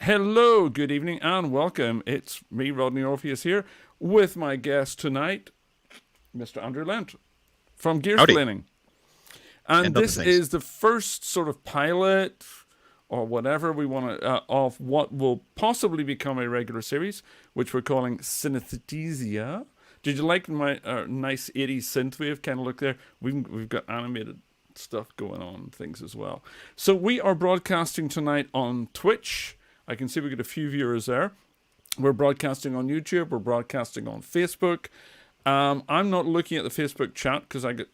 Hello, good evening, and welcome. It's me, Rodney Orpheus, here with my guest tonight, Mr. Andrew Lent from Howdy. Gearsplaining. And Other this things. is the first sort of pilot or whatever we want to, of what will possibly become a regular series, which we're calling Synaesthesia. Did you like my nice 80s synthwave kind of look there? We've got animated stuff going on, things as well. So we are broadcasting tonight on Twitch. I can see we got a few viewers there. We're broadcasting on YouTube. We're broadcasting on Facebook. I'm not looking at the Facebook chat because I got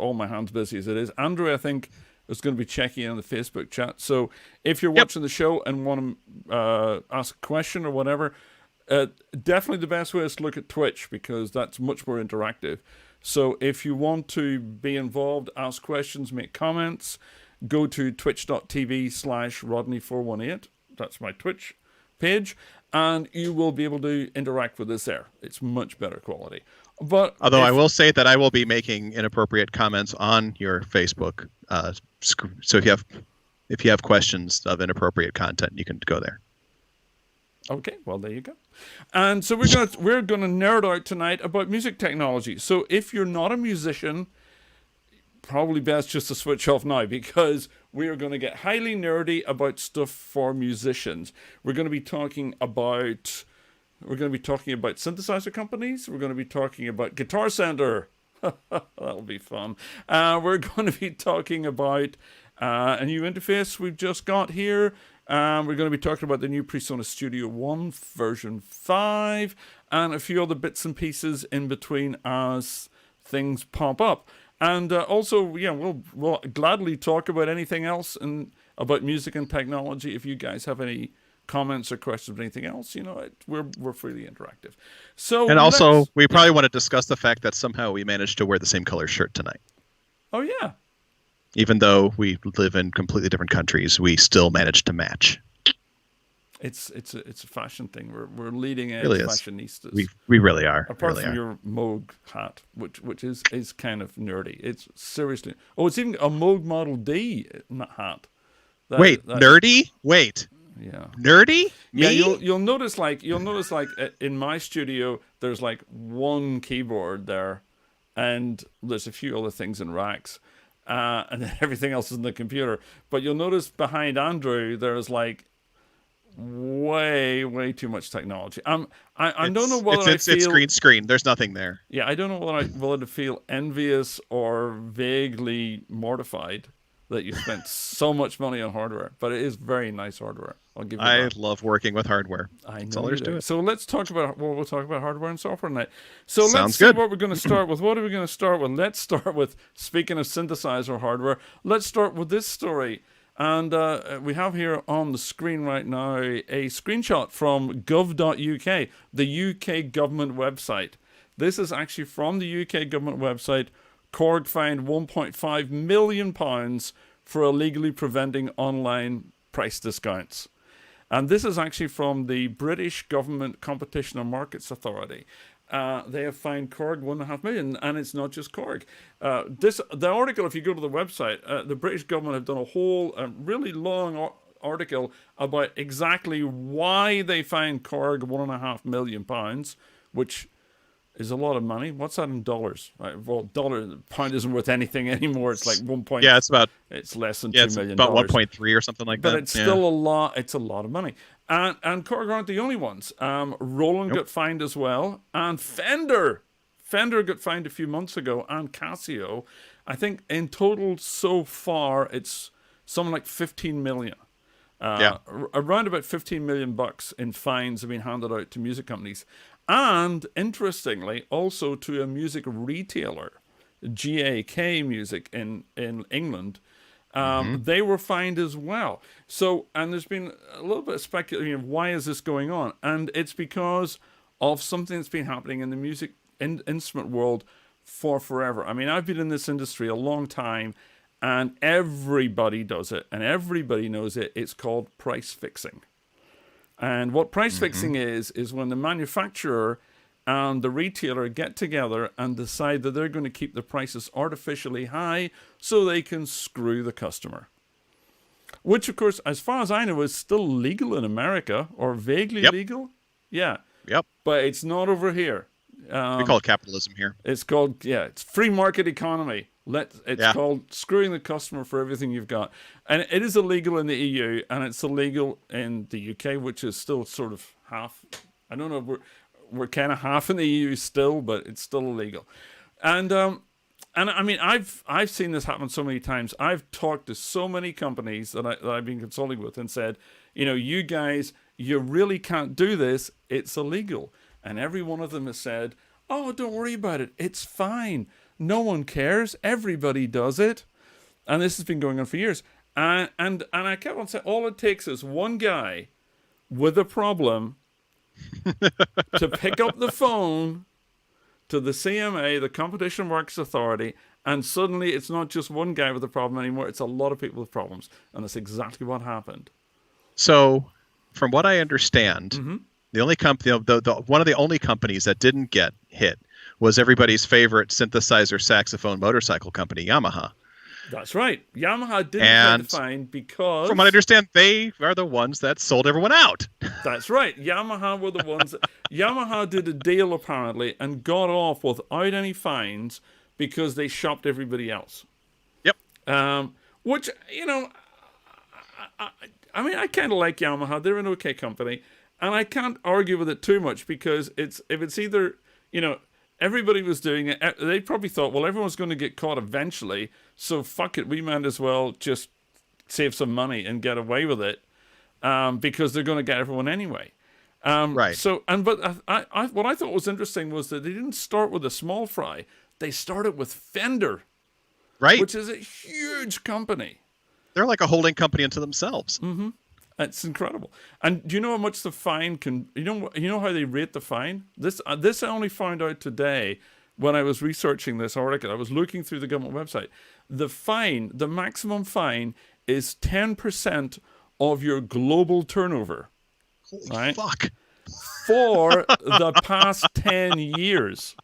all my hands busy as it is. Andrew, I think, is going to be checking in the Facebook chat. So if you're watching the show and want to ask a question or whatever, definitely the best way is to look at Twitch because that's much more interactive. So if you want to be involved, ask questions, make comments, go to twitch.tv/Rodney418. That's my Twitch page. And you will be able to interact with us there. It's much better quality. But Although I will say that I will be making inappropriate comments on your Facebook. So if you have questions of inappropriate content, you can go there. Okay, well there you go. And so we're gonna nerd out tonight about music technology. So if you're not a musician, probably best just to switch off now because we are going to get highly nerdy about stuff for musicians. We're going to be talking about synthesizer companies. We're going to be talking about Guitar Center. That'll be fun. We're going to be talking about a new interface we've just got here. We're going to be talking about the new Presonus Studio One version 5 and a few other bits and pieces in between as things pop up. And also, we'll gladly talk about anything else and about music and technology. If you guys have any comments or questions or anything else, we're freely interactive. So, and also, we probably want to discuss the fact that somehow we managed to wear the same color shirt tonight. Oh yeah. Even though we live in completely different countries, we still managed to match. It's a fashion thing. We're leading edge really fashionistas. We really are. Apart from your Moog hat, which is kind of nerdy. It's seriously. Oh, it's even a Moog Model D hat. Nerdy? Wait. Yeah. Nerdy? Yeah, Me? you'll notice like in my studio there's like one keyboard there, and there's a few other things in racks, and then everything else is in the computer. But you'll notice behind Andrew there's like way too much technology. I don't know whether I feel it's screen. There's nothing there. Yeah, I don't know whether to feel envious or vaguely mortified that you spent so much money on hardware, but it is very nice hardware. I'll give you that. I love working with hardware. That's all there's to it. So let's talk about we'll talk about hardware and software tonight. So Sounds let's see good. what we're going to start with. What are we going to start with? Let's start with, speaking of synthesizer hardware, let's start with this story. And we have here on the screen right now a screenshot from gov.uk, the UK government website. This is actually from the UK government website. Korg fined £1.5 million for illegally preventing online price discounts. And this is actually from the British Government Competition and Markets Authority. They have fined Korg £1.5 million, and it's not just Korg. The article, if you go to the website, the British government have done a whole really long article about exactly why they fined Korg £1.5 million, which is a lot of money. What's that in dollars? Right, well, pound isn't worth anything anymore. It's like 1 point. Yeah, it's less than $2 million. About 1.3 or something like that. But it's still a lot. It's a lot of money. And Korg aren't the only ones. Roland got fined as well, and Fender got fined a few months ago, and Casio. I think in total so far it's something like 15 million. Around about 15 million bucks in fines have been handed out to music companies. And interestingly, also to a music retailer, GAK Music in England. They were fined as well. So, and there's been a little bit of speculating of why is this going on, and it's because of something that's been happening in the music instrument world for forever. I mean, I've been in this industry a long time, and everybody does it, and everybody knows it. It's called price fixing. And what price fixing is when the manufacturer and the retailer get together and decide that they're going to keep the prices artificially high so they can screw the customer. which, of course, as far as I know, is still legal in America or vaguely legal. Yeah. Yep. But it's not over here. We call it capitalism here. It's called, it's free market economy. It's called screwing the customer for everything you've got. And it is illegal in the EU, and it's illegal in the UK, which is still sort of half. I don't know, we're kind of half in the EU still, but it's still illegal. And I mean, I've seen this happen so many times. I've talked to so many companies that I've been consulting with and said, you guys, you really can't do this. It's illegal. And every one of them has said, oh, don't worry about it. It's fine. No one cares. Everybody does it. And this has been going on for years. And I kept on saying, all it takes is one guy with a problem to pick up the phone to the CMA, the Competition Works Authority, and suddenly it's not just one guy with a problem anymore. It's a lot of people with problems. And that's exactly what happened. So, from what I understand, the only company, one of the only companies that didn't get hit was everybody's favorite synthesizer saxophone motorcycle company, Yamaha. That's right. Yamaha didn't pay the fine because, from what I understand, they are the ones that sold everyone out. That's right. Yamaha were the ones Yamaha did a deal apparently and got off without any fines because they shopped everybody else. Yep. Which, I mean, I kind of like Yamaha. They're an okay company. And I can't argue with it too much because if it's either, everybody was doing it. They probably thought, well, everyone's going to get caught eventually. So fuck it. We might as well just save some money and get away with it because they're going to get everyone anyway. Right. So, but what I thought was interesting was that they didn't start with a small fry. They started with Fender. Right. Which is a huge company. They're like a holding company unto themselves. Mm-hmm. It's incredible. And do you know how much the fine can? You know how they rate the fine? This I only found out today when I was researching this article. I was looking through the government website. The maximum fine is 10% of your global turnover. Holy fuck! For the past 10 years.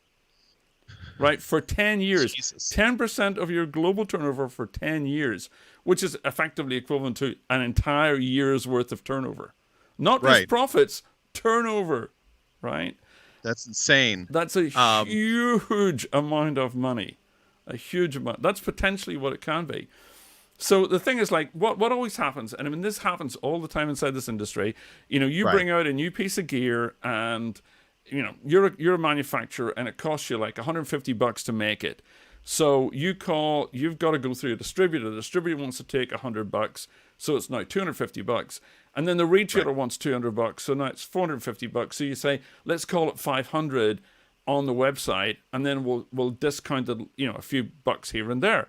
Right, for 10 years. Jesus. 10% of your global turnover for 10 years, which is effectively equivalent to an entire year's worth of turnover. Not just profits, turnover, right? That's insane. That's a huge amount of money. A huge amount. That's potentially what it can be. So the thing is, like, what always happens, and I mean, this happens all the time inside this industry. You bring out a new piece of gear and you're a manufacturer and it costs you like $150 to make it. So you've got to go through a distributor. The distributor wants to take $100, so it's now $250. And then the retailer wants $200, so now it's $450. So you say, let's call it $500 on the website, and then we'll discount it, a few bucks here and there.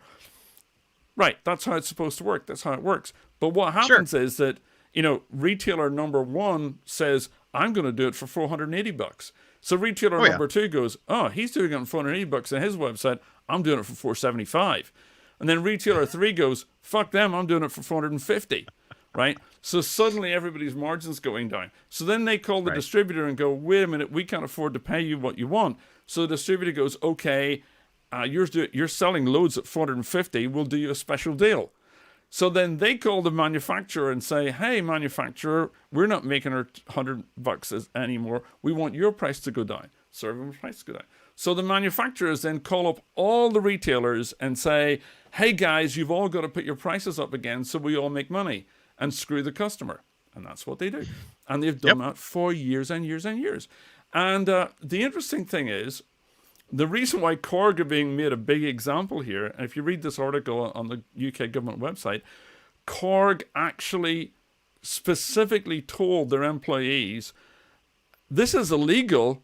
Right, that's how it's supposed to work. That's how it works. But what happens is that, retailer number one says, I'm going to do it for $480. So retailer number two goes, oh, he's doing it for $480 on his website. I'm doing it for $475. And then retailer 3 goes, fuck them, I'm doing it for $450. Right? So suddenly everybody's margin's going down. So then they call the distributor and go, wait a minute, we can't afford to pay you what you want. So the distributor goes, okay, you're selling loads at $450. We'll do you a special deal. So then they call the manufacturer and say, hey, manufacturer, we're not making our $100 anymore. We want your price to go down. So everyone's price to go down. So the manufacturers then call up all the retailers and say, hey, guys, you've all got to put your prices up again so we all make money and screw the customer. And that's what they do. And they've done that for years and years and years. And the interesting thing is, the reason why Korg are being made a big example here, and if you read this article on the UK government website, Korg actually specifically told their employees, this is illegal,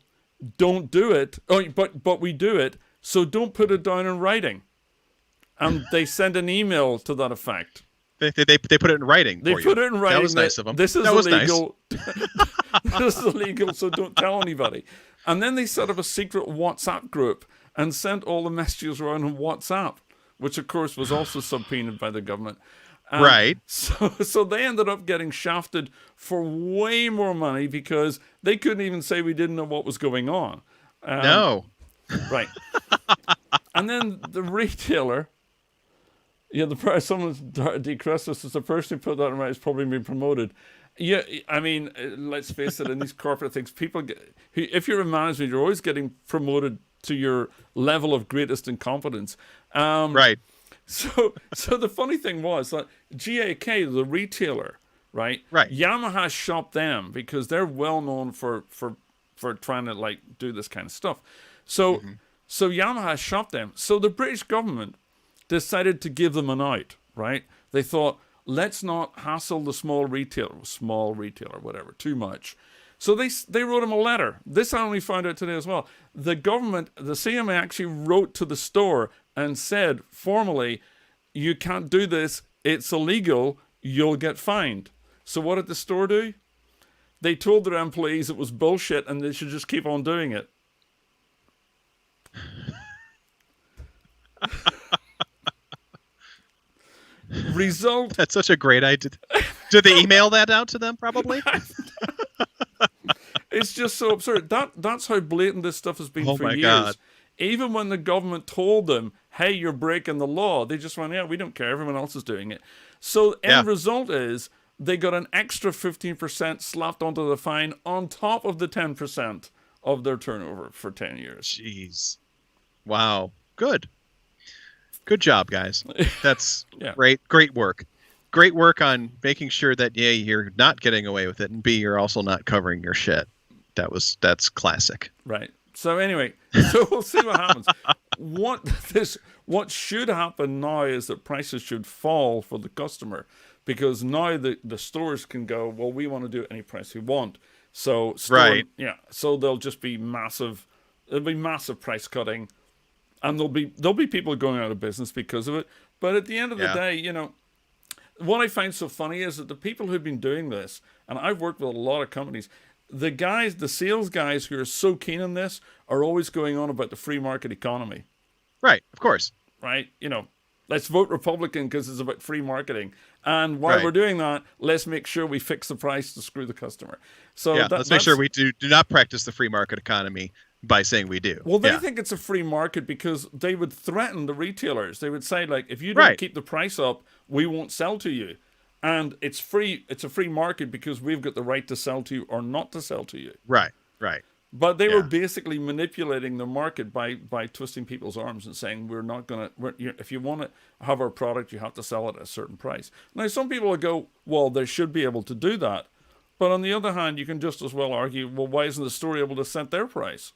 don't do it, but we do it, so don't put it down in writing. And they sent an email to that effect. They put it in writing. They put it in writing. That was nice of them. This is illegal. This is illegal, so don't tell anybody. And then they set up a secret WhatsApp group and sent all the messages around on WhatsApp, which of course was also subpoenaed by the government. Right. So they ended up getting shafted for way more money because they couldn't even say we didn't know what was going on. No. Right. And then the retailer, Yeah, the price. Someone's decreased this. Is the person who put that in right is probably been promoted. Yeah, I mean, let's face it. In these corporate things, people get. If you're in management, you're always getting promoted to your level of greatest incompetence. Right. So the funny thing was that GAK, the retailer, right? Right. Yamaha shopped them because they're well known for trying to like do this kind of stuff. So so Yamaha shopped them. So the British government decided to give them an out, right? They thought, let's not hassle the small retailer, whatever, too much. So they wrote him a letter. This I only found out today as well. The government, the CMA actually wrote to the store and said formally, you can't do this. It's illegal. You'll get fined. So what did the store do? They told their employees it was bullshit and they should just keep on doing it. Result. That's such a great idea. Did they email that out to them? Probably. It's just so absurd. That's how blatant this stuff has been for years. God. Even when the government told them, hey, you're breaking the law, they just went, yeah, we don't care. Everyone else is doing it. So end result is they got an extra 15% slapped onto the fine on top of the 10% of their turnover for 10 years. Jeez. Wow. Good job, guys. That's great work. Great work on making sure that A, you're not getting away with it, and B, you're also not covering your shit. That's classic. Right. So anyway, so we'll see what happens. What should happen now is that prices should fall for the customer, because now the stores can go, well, we want to do any price we want. So so there'll just be massive price cutting, and there'll be people going out of business because of it. But at the end of the day, you know, what I find so funny is that the people who've been doing this, and I've worked with a lot of companies, the sales guys who are so keen on this are always going on about the free market economy. Right, of course. Right? You know, let's vote Republican because it's about free marketing. And while we're doing that, let's make sure we fix the price to screw the customer. So let's make sure we do not practice the free market economy by saying we do. Well, they think it's a free market because they would threaten the retailers. They would say, like, if you don't keep the price up, we won't sell to you. And it's free. It's a free market because we've got the right to sell to you or not to sell to you. Right. But they were basically manipulating the market by twisting people's arms and saying, we're not going to, if you want to have our product, you have to sell it at a certain price. Now, some people will go, well, they should be able to do that. But on the other hand, you can just as well argue, well, why isn't the store able to set their price?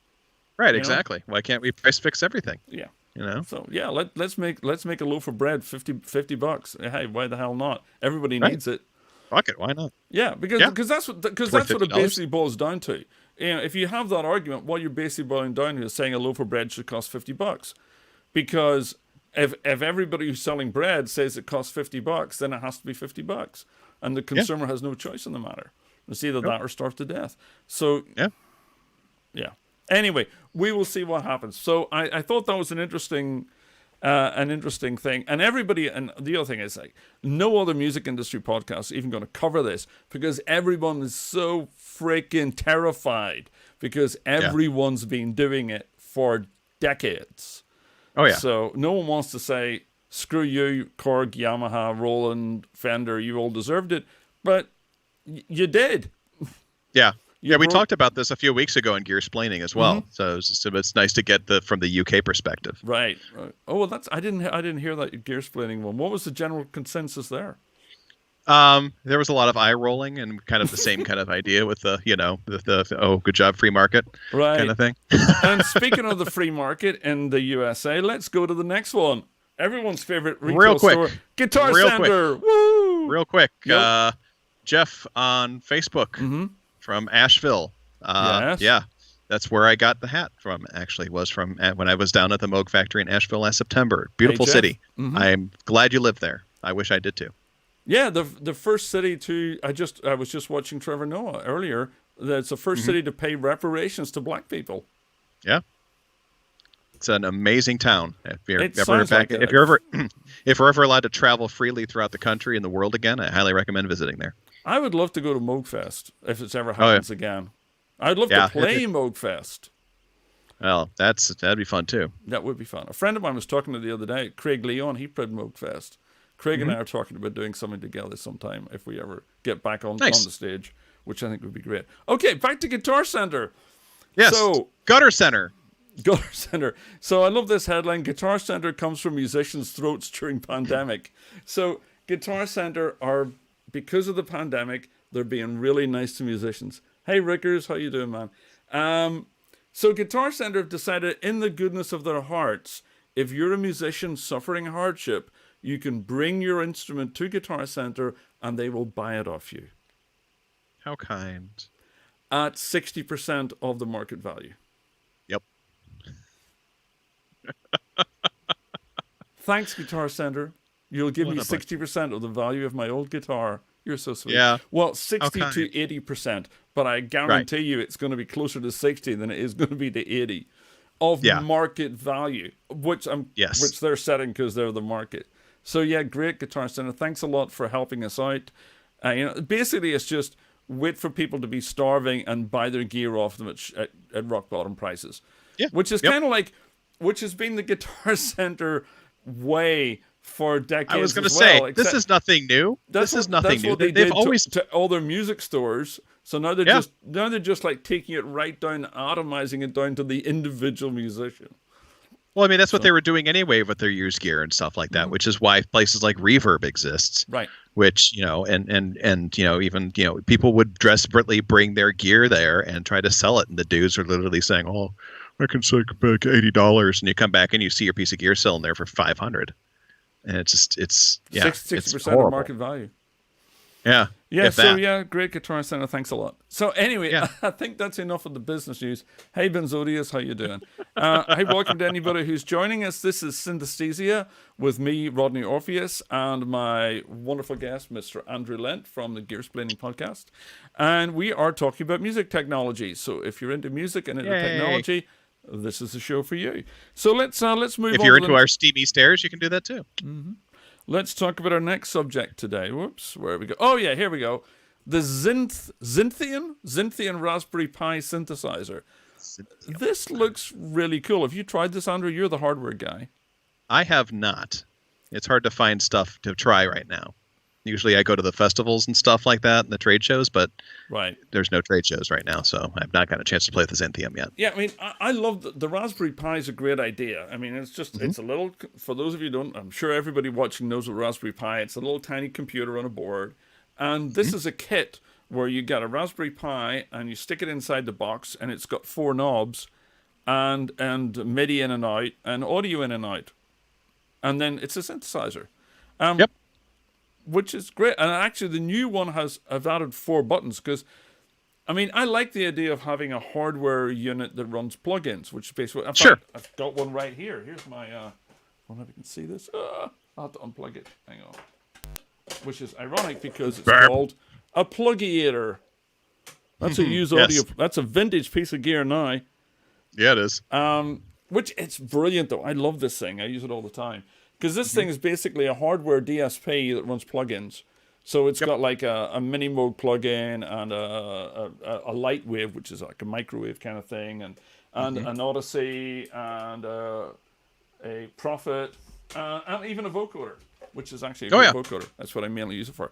Right, exactly. Why can't we price fix everything? Yeah. You know? So let's make a loaf of bread $50. Hey, why the hell not? Everybody needs it. Fuck it, why not? Yeah, because that's what it basically boils down to. You know, if you have that argument, what you're basically boiling down to is saying a loaf of bread should cost $50. Because if everybody who's selling bread says it costs $50, then it has to be $50. And the consumer has no choice in the matter. It's either that or starve to death. So yeah. Anyway, we will see what happens. So I thought that was an interesting thing. And everybody, and the other thing is, like, no other music industry podcast is even going to cover this because everyone is so freaking terrified because everyone's been doing it for decades. Oh yeah. So no one wants to say, screw you, Korg, Yamaha, Roland, Fender, you all deserved it. But you did. Yeah. We talked about this a few weeks ago in Gearsplaining as well. So it's nice to get from the UK perspective. Right. Oh well, I didn't hear that Gearsplaining one. What was the general consensus there? There was a lot of eye rolling and kind of the same kind of idea with the good job free market kind of thing. And speaking of the free market in the USA, let's go to the next one. Everyone's favorite retail store, Guitar Center. Woo! Real quick, Jeff on Facebook. From Asheville. Yeah, that's where I got the hat from, actually, was from when I was down at the Moog factory in Asheville last September. Beautiful city. I'm glad you lived there. I wish I did too. Yeah, the first city to, I was just watching Trevor Noah earlier, that's the first city to pay reparations to black people. Yeah. It's an amazing town. If we're ever allowed to travel freely throughout the country and the world again, I highly recommend visiting there. I would love to go to Moogfest if it ever happens again. I'd love to play Moogfest. Well, that'd be fun too. That would be fun. A friend of mine was talking to the other day, Craig Leon. He played Moogfest, Craig and I are talking about doing something together sometime if we ever get back on the stage, which I think would be great. Okay, back to Guitar Center. Yes, so, Gutter Center. Gutter Center. So I love this headline. Guitar Center comes from musicians' throats during pandemic. So Guitar Center are, because of the pandemic, they're being really nice to musicians. Hey, Rickers, how you doing, man? So Guitar Center have decided, in the goodness of their hearts, if you're a musician suffering hardship, you can bring your instrument to Guitar Center and they will buy it off you. How kind. At 60% of the market value. Yep. Thanks, Guitar Center. You'll give me 60% of the value of my old guitar. You're so sweet. Yeah. Well, 60 to 80%, but I guarantee you it's going to be closer to 60 than it is going to be to 80 of market value, which they're setting because they're the market. So yeah, great, Guitar Center. Thanks a lot for helping us out. Basically, it's just wait for people to be starving and buy their gear off them at rock bottom prices. Yeah. Which is kind of like, which has been the Guitar Center way for decades. I was going to say, this is nothing new. This is nothing new. They've always to all their music stores. So now they're just like taking it right down, atomizing it down to the individual musician. Well, I mean, that's what they were doing anyway with their used gear and stuff like that, which is why places like Reverb exists. Right. Which, and even, people would desperately bring their gear there and try to sell it. And the dudes are literally saying, oh, I can take back $80. And you come back and you see your piece of gear selling there for $500. And it's 60% of market value. Yeah. Yeah. So great, Guitar Center. Thanks a lot. So anyway, I think that's enough of the business news. Hey, Benzodius, how you doing? Hey, welcome to anybody who's joining us. This is Synaesthesia with me, Rodney Orpheus, and my wonderful guest, Mr. Andrew Lent from the Gearsplaining podcast. And we are talking about music technology. So if you're into music and into technology, this is the show for you. So let's move on. If you're into our steamy stairs, you can do that too. Mm-hmm. Let's talk about our next subject today. Whoops, where we go? Oh yeah, here we go. The Zintian Raspberry Pi synthesizer. This looks really cool. Have you tried this, Andrew? You're the hardware guy. I have not. It's hard to find stuff to try right now. Usually I go to the festivals and stuff like that, and the trade shows, but there's no trade shows right now, so I've not got a chance to play with the Zintium yet. Yeah, I mean, I love the Raspberry Pi is a great idea. I mean, it's just, it's a little, for those of you who don't, I'm sure everybody watching knows what Raspberry Pi, it's a little tiny computer on a board, and this is a kit where you get a Raspberry Pi, and you stick it inside the box, and it's got 4 knobs, and MIDI in and out, and audio in and out, and then it's a synthesizer. Yep. Which is great. And actually, the new one have added 4 buttons because, I mean, I like the idea of having a hardware unit that runs plugins, which is basically... In fact, I've got one right here. Here's my... I don't know if you can see this. I'll have to unplug it. Hang on. Which is ironic because it's called a Plugiator. That's a used audio... That's a vintage piece of gear now. Yeah, it is. Which, it's brilliant, though. I love this thing. I use it all the time. Because this thing is basically a hardware DSP that runs plugins. So it's got like a mini mode plugin and a light wave, which is like a microwave kind of thing, and an Odyssey and a Prophet and even a vocoder, which is actually a good vocoder. That's what I mainly use it for.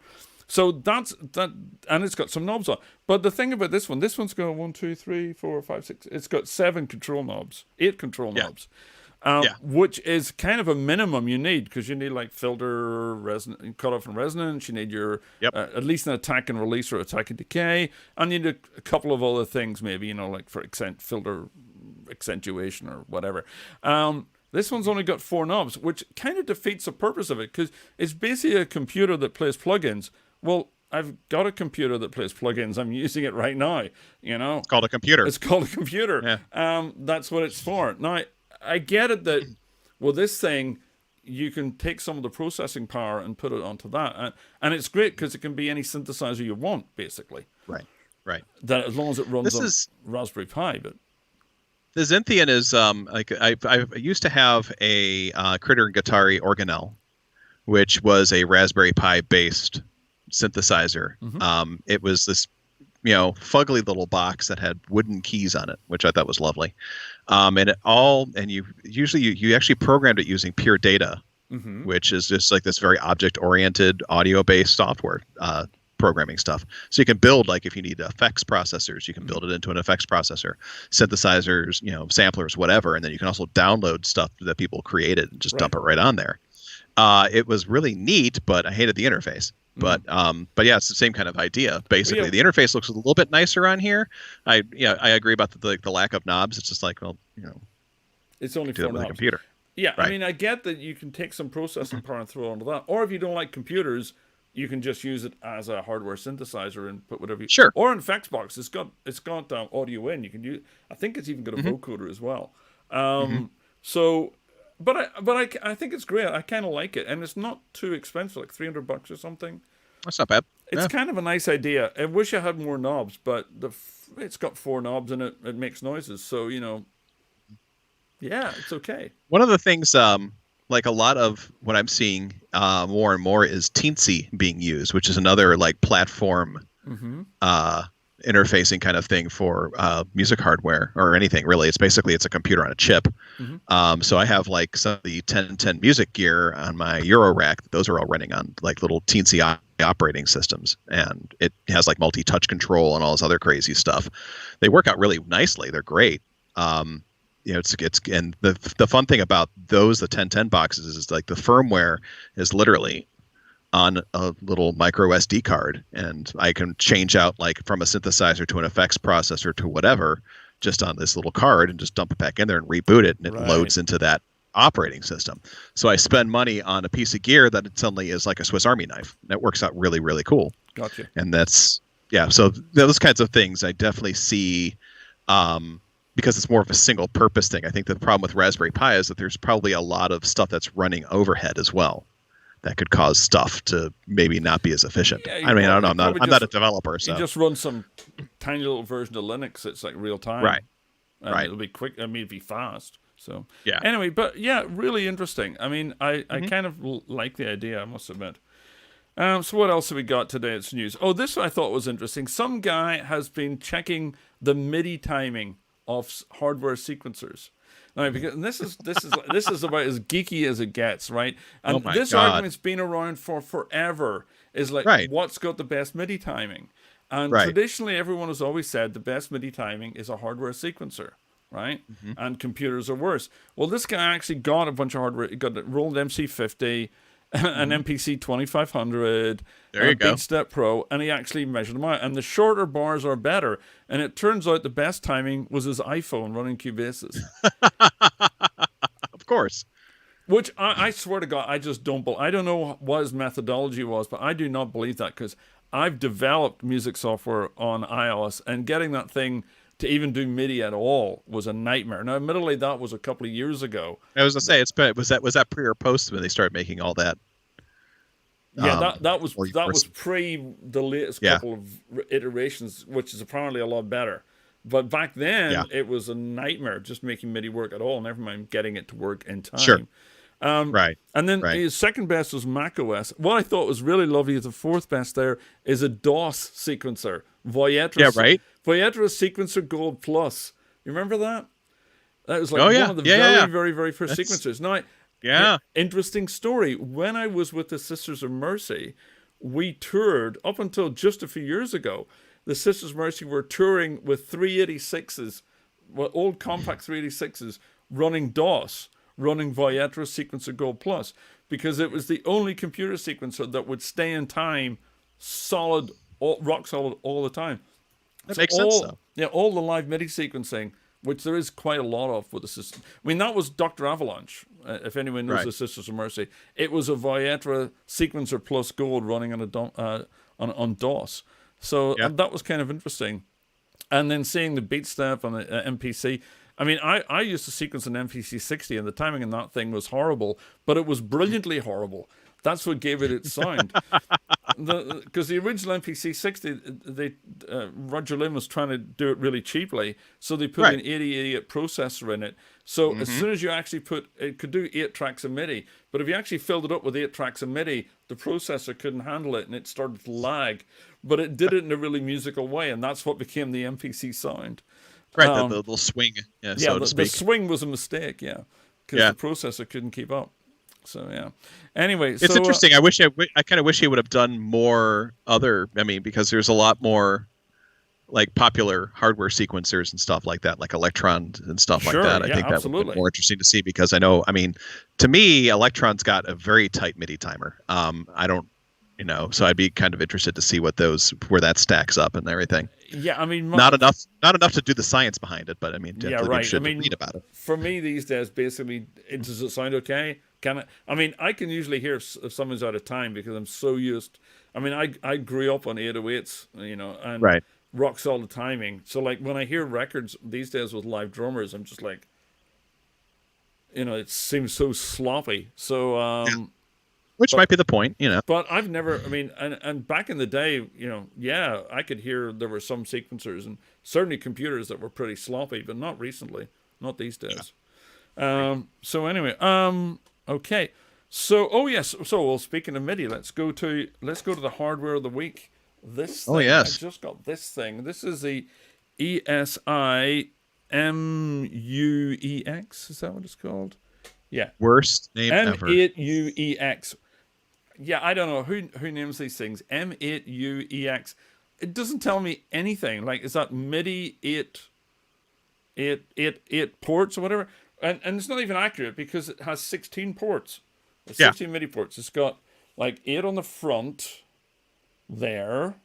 So that's that, and it's got some knobs on. But the thing about this one's got 1, 2, 3, 4, 5, 6. It's got 8 control knobs. Which is kind of a minimum you need because you need like filter, cutoff and resonance. You need your at least an attack and release or attack and decay, and you need a couple of other things maybe, like for filter accentuation or whatever. This one's only got 4 knobs, which kind of defeats the purpose of it because it's basically a computer that plays plugins. Well, I've got a computer that plays plugins. I'm using it right now. It's called a computer. It's called a computer. Yeah. That's what it's for. Now, I get it that, this thing, you can take some of the processing power and put it onto that. And it's great because it can be any synthesizer you want, basically. Right. That as long as it runs on Raspberry Pi. But the Zintian is, I used to have a Critter and Guitari organelle, which was a Raspberry Pi-based synthesizer. It was this fugly little box that had wooden keys on it, which I thought was lovely. You actually programmed it using pure data which is just like this very object-oriented, audio-based software programming stuff. So you can build, like, if you need effects processors, you can build it into an effects processor, synthesizers, samplers, whatever, and then you can also download stuff that people created and just dump it right on there. It was really neat, but I hated the interface. But yeah, it's the same kind of idea. Basically, the interface looks a little bit nicer on here. I agree about the lack of knobs. It's just like, well, it's only 4 knobs. Computer. Yeah, right. I mean, I get that you can take some processing power and throw it onto that, or if you don't like computers, you can just use it as a hardware synthesizer and put whatever you... Sure. Or an effects box. It's got audio in. You can use... I think it's even got a vocoder as well. So... But I think it's great. I kind of like it. And it's not too expensive, like $300 or something. That's not bad. It's kind of a nice idea. I wish I had more knobs, but it's got 4 knobs and it makes noises. So, yeah, it's okay. One of the things... like a lot of what I'm seeing more and more is Teensy being used, which is another like platform interfacing kind of thing for music hardware or anything really. It's a computer on a chip. So I have like some of the 1010 music gear on my Euro rack. Those are all running on like little Teensy operating systems, and it has like multi-touch control and all this other crazy stuff. They work out really nicely. They're great. It's and the fun thing about the 1010 boxes is like the firmware is literally on a little micro SD card, and I can change out like from a synthesizer to an effects processor to whatever just on this little card and just dump it back in there and reboot it, and it loads into that operating system. So I spend money on a piece of gear that it suddenly is like a Swiss Army knife. That works out really, really cool. Gotcha. And that's so those kinds of things I definitely see. Because it's more of a single purpose thing. I think the problem with Raspberry Pi is that there's probably a lot of stuff that's running overhead as well that could cause stuff to maybe not be as efficient. Yeah, I don't know. I'm not a developer. So you just run some tiny little version of Linux that's like real time. Right. And it'll be quick. I mean, it'll be fast. So yeah. Anyway, but yeah, really interesting. I mean, I kind of like the idea, I must admit. So what else have we got today? It's news. Oh, this I thought was interesting. Some guy has been checking the MIDI timing of hardware sequencers. Now, because this is about as geeky as it gets, right? And this argument's been around for forever. Is like what's got the best MIDI timing? And traditionally, everyone has always said the best MIDI timing is a hardware sequencer, right? And computers are worse. Well, this guy actually got a bunch of hardware. He got a Roland MC50, an MPC 2500, a BeatStep Pro, and he actually measured them out. And the shorter bars are better. And it turns out the best timing was his iPhone running Cubases. Of course. Which I swear to God, I just don't believe. I don't know what his methodology was, but I do not believe that, because I've developed music software on iOS, and getting that thing to even do MIDI at all was a nightmare. Now, admittedly, that was a couple of years ago. I was gonna say, was that pre or post when they started making all that? Yeah, that was pre the latest couple of iterations, which is apparently a lot better. But back then, it was a nightmare just making MIDI work at all. Never mind getting it to work in time. Sure. And then his second best was macOS. What I thought was really lovely is the fourth best there is a DOS sequencer, Voyetra. Voyetra Sequencer Gold Plus. You remember that? That was like one of the very, very first sequencers. Now, interesting story. When I was with the Sisters of Mercy, we toured up until just a few years ago. The Sisters of Mercy were touring with 386s, old compact 386s, running DOS, running Voyetra Sequencer Gold Plus, because it was the only computer sequencer that would stay in time, rock solid all the time. That makes sense, though. Yeah, all the live MIDI sequencing, which there is quite a lot of with the system. I mean, that was Dr. Avalanche, if anyone knows the Sisters of Mercy. It was a Voyetra Sequencer Plus Gold running on DOS. So that was kind of interesting. And then seeing the BeatStep on the MPC. I mean, I used to sequence an MPC 60, and the timing in that thing was horrible, but it was brilliantly horrible. That's what gave it its sound. Because the original MPC 60, Roger Lynn was trying to do it really cheaply, so they put an 8088 processor in it. So as soon as you actually it could do 8 tracks of MIDI, but if you actually filled it up with 8 tracks of MIDI, the processor couldn't handle it, and it started to lag. But it did it in a really musical way, and that's what became the MPC sound. Right, the little swing, so to speak. The swing was a mistake, because the processor couldn't keep up. So yeah. Anyway, it's interesting. I kind of wish he would have done more other. I mean, because there's a lot more like popular hardware sequencers and stuff like that, like Electron and stuff like that. I think that would be more interesting to see, because I know, I mean, to me, Electron's got a very tight MIDI timer. I don't, so I'd be kind of interested to see where that stacks up and everything. Yeah, I mean, not enough to do the science behind it, but I mean, yeah, right. I mean, read about it. For me these days, basically, does it sound okay? I mean, I can usually hear if someone's out of time because I'm so used. I mean, I grew up on 808s, and right. rock solid timing. So like when I hear records these days with live drummers, I'm just like, it seems so sloppy. So which might be the point, But I've never, I mean, and back in the day, yeah, I could hear there were some sequencers and certainly computers that were pretty sloppy, but not recently, not these days. Yeah. So anyway, okay. So yes, well, speaking of MIDI, let's go to the hardware of the week. This thing, yes. I just got this thing. This is the ESI M8U. Is that what it's called? Yeah. Worst name ever. M8UEX. Yeah, I don't know who names these things. M8UEX. It doesn't tell me anything. Like, is that MIDI 8 ports or whatever? And it's not even accurate because it has 16 ports. 16 MIDI ports. It's got like 8 on the front there,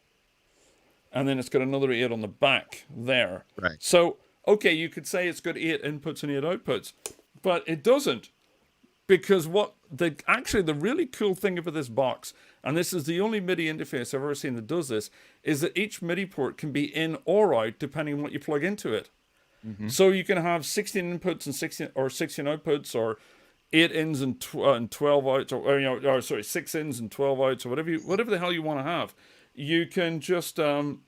and then it's got another 8 on the back there. Right. So, okay, you could say it's got 8 inputs and 8 outputs, but it doesn't, because the really cool thing about this box, and this is the only MIDI interface I've ever seen that does this, is that each MIDI port can be in or out depending on what you plug into it. Mm-hmm. So you can have 16 inputs and 16 outputs, or 8 ins and 12 outs, or 6 ins and 12 outs, or whatever the hell you want to have. You can just you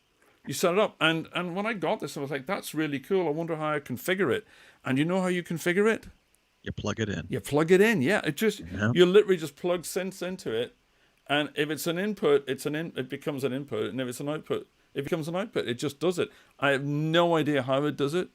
set it up. And when I got this, I was like, that's really cool. I wonder how I configure it. And you know how you configure it? You plug it in. You plug it in, yeah. You literally just plug synths into it, and if it's an input, it becomes an input, and if it's an output, it becomes an output. It just does it. I have no idea how it does it,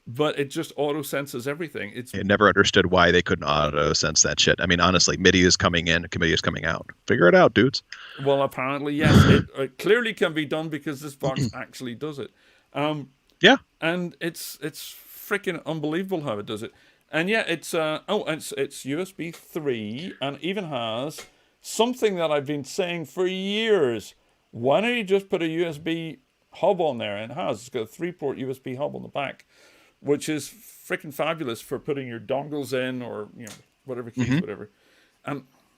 but it just auto senses everything. I never understood why they couldn't auto sense that shit. I mean, honestly, MIDI is coming in, MIDI is coming out. Figure it out, dudes. Well, apparently, yes, it clearly can be done because this box actually does it. Yeah, and it's freaking unbelievable how it does it. And yeah, it's USB 3, and even has something that I've been saying for years. Why don't you just put a USB hub on there? And it's got a 3-port USB hub on the back, which is freaking fabulous for putting your dongles in, or whatever keys, whatever.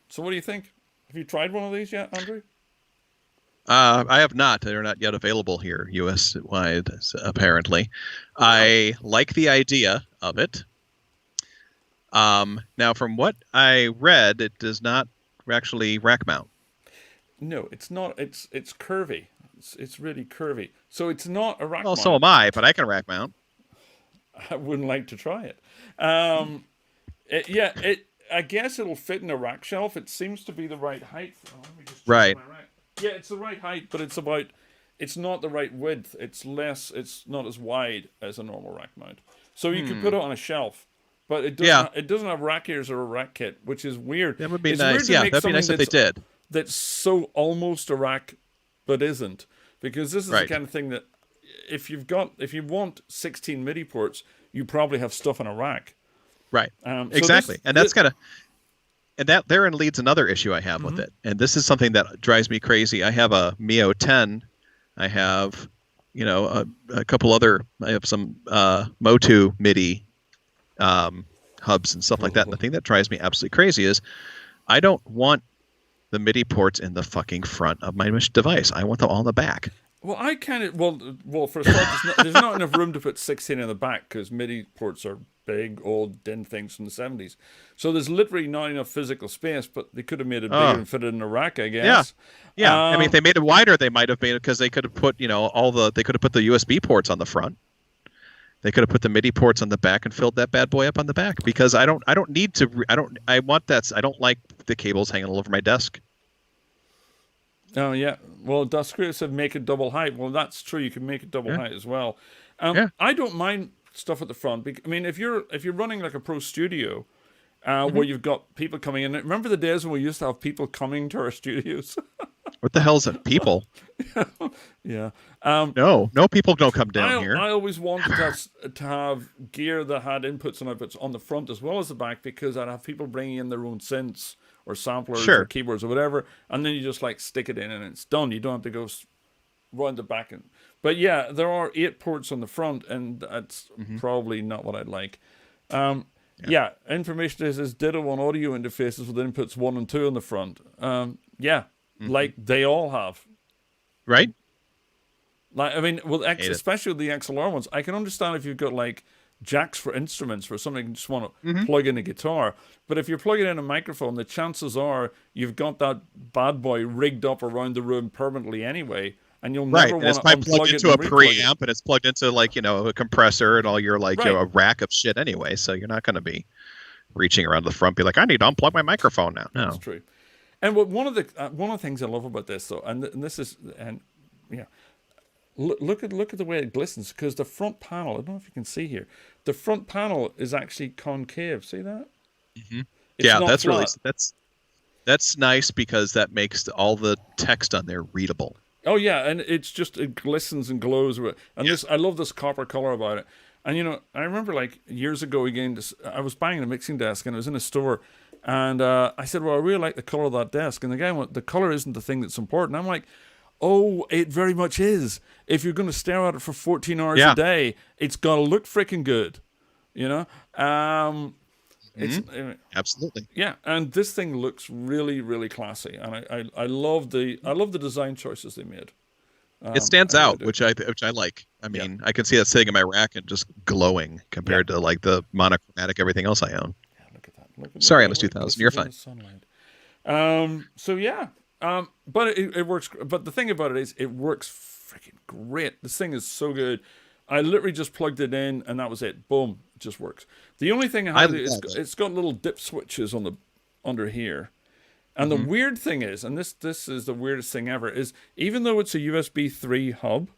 So what do you think? Have you tried one of these yet, Andrew? I have not. They're not yet available here, US wide, apparently. I like the idea of it. Now, from what I read, it does not actually rack mount. No, it's not. It's curvy. It's really curvy. So it's not a rack mount. Well, so am I, but I can rack mount. I wouldn't like to try it. I guess it'll fit in a rack shelf. It seems to be the right height. Let me just check right. my rack. Yeah, it's the right height, but it's not the right width. It's not as wide as a normal rack mount. So you could put it on a shelf. But it doesn't have rack ears or a rack kit, which is weird. That would be nice. Yeah, that'd be nice if they did. That's so almost a rack, but isn't, because this is the kind of thing that if you want 16 MIDI ports, you probably have stuff in a rack. Right. Exactly, and that's kind of, and that therein leads another issue I have with it, and this is something that drives me crazy. I have a Mio 10. I have, a couple other. I have some Motu MIDI hubs and stuff like that. And the thing that drives me absolutely crazy is I don't want the MIDI ports in the fucking front of my device. I want them all in the back. Well, I kind of for a start, there's not enough room to put 16 in the back because MIDI ports are big old din things from the 70s. So there's literally not enough physical space, but they could have made it bigger and fit it in a rack, I guess. Yeah. I mean, if they made it wider, they might have made it, because they could have put, they could have put the USB ports on the front. They could have put the MIDI ports on the back and filled that bad boy up on the back, because I want that. I don't like the cables hanging all over my desk. Oh yeah. Well, Duskrit said make it double height. Well, that's true. You can make it double height as well. I don't mind stuff at the front. I mean, if you're running like a Pro Studio, where you've got people coming in. Remember the days when we used to have people coming to our studios? What the hell is it? People? Yeah. No, people don't come down here. I always wanted to have gear that had inputs and outputs on the front as well as the back, because I'd have people bringing in their own synths or samplers or keyboards or whatever, and then you just like stick it in and it's done. You don't have to go round the back. But yeah, there are 8 ports on the front, and that's probably not what I'd like. Yeah, information is ditto on audio interfaces with inputs 1 and 2 on the front. Like they all have. Right? Like, I mean, especially with the XLR ones, I can understand if you've got like jacks for instruments for something you just want to plug in a guitar. But if you're plugging in a microphone, the chances are you've got that bad boy rigged up around the room permanently anyway, and you'll never want to unplug it. It's plugged into a preamp, and it's plugged into like a compressor and all your like a rack of shit anyway. So you're not going to be reaching around the front, be like, I need to unplug my microphone now. No, that's true. And one of the things I love about this though, look at the way it glistens, because the front panel, I don't know if you can see here, the front panel is actually concave. See that? Mm-hmm. Yeah, that's flat. That's nice, because that makes all the text on there readable. Oh yeah, and it glistens and glows. And I love this copper color about it. And I remember like years ago again, I was buying a mixing desk and I was in a store, and I said, well, I really like the color of that desk. And the guy went, the color isn't the thing that's important. I'm like, oh, it very much is. If you're going to stare at it for 14 hours a day, it's got to look freaking good. Absolutely. Yeah, and this thing looks really, really classy, and I love the design choices they made. It stands out, which I like. I mean, I can see that sitting in my rack and just glowing compared to like the monochromatic everything else I own. Yeah, look at that. Sorry, I was 2000. You're fine. But it works. But the thing about it is, it works freaking great. This thing is so good. I literally just plugged it in, and that was it. Boom, it just works. The only thing it's got little dip switches under here. And the weird thing is, and this is the weirdest thing ever, is even though it's a USB 3 hub,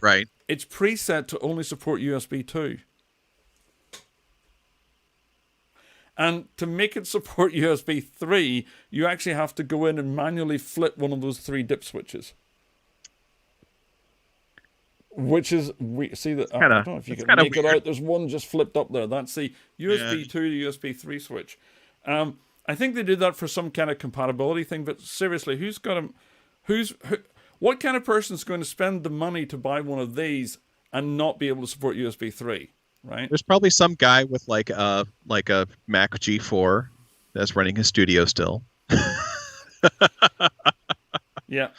right, it's preset to only support USB 2. And to make it support USB 3, you actually have to go in and manually flip one of those 3 dip switches. Which is, see that? I don't know if you can make it out. There's one just flipped up there. That's the USB 2 to USB 3 switch. I think they did that for some kind of compatibility thing. But seriously, what kind of person is going to spend the money to buy one of these and not be able to support USB 3? Right? There's probably some guy with like a Mac G4 that's running his studio still. Yeah.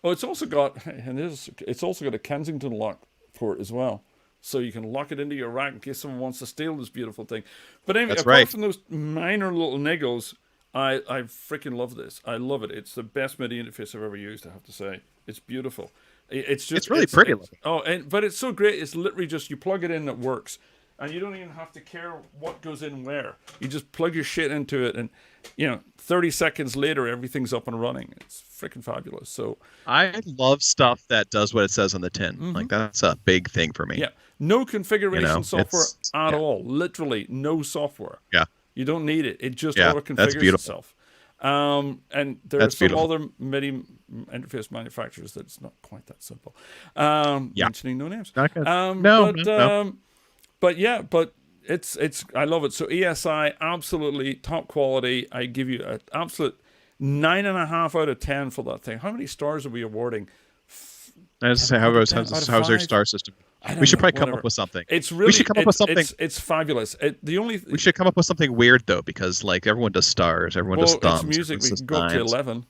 Oh, it's also got a Kensington lock port as well, so you can lock it into your rack in case someone wants to steal this beautiful thing. But anyway, apart from those minor little niggles, I freaking love this. I love it. It's the best MIDI interface I've ever used, I have to say. It's beautiful. It's really pretty looking. But it's so great. It's literally just you plug it in, it works. And you don't even have to care what goes in where. You just plug your shit into it, and 30 seconds later, everything's up and running. It's freaking fabulous. So I love stuff that does what it says on the tin. Like that's a big thing for me. Yeah, no configuration software at all. Literally no software. Yeah, you don't need it. It just auto configures itself. And there are some other MIDI interface manufacturers that's not quite that simple. Mentioning no names. But it's I love it. So ESI, absolutely top quality. I give you an absolute 9.5 out of 10 for that thing. How many stars are we awarding? I was say how's their star system? We should probably come up with something. We should come up with something. It's fabulous. We should come up with something weird though, because like everyone does stars, everyone does thumbs. It's music. We can go up to 11.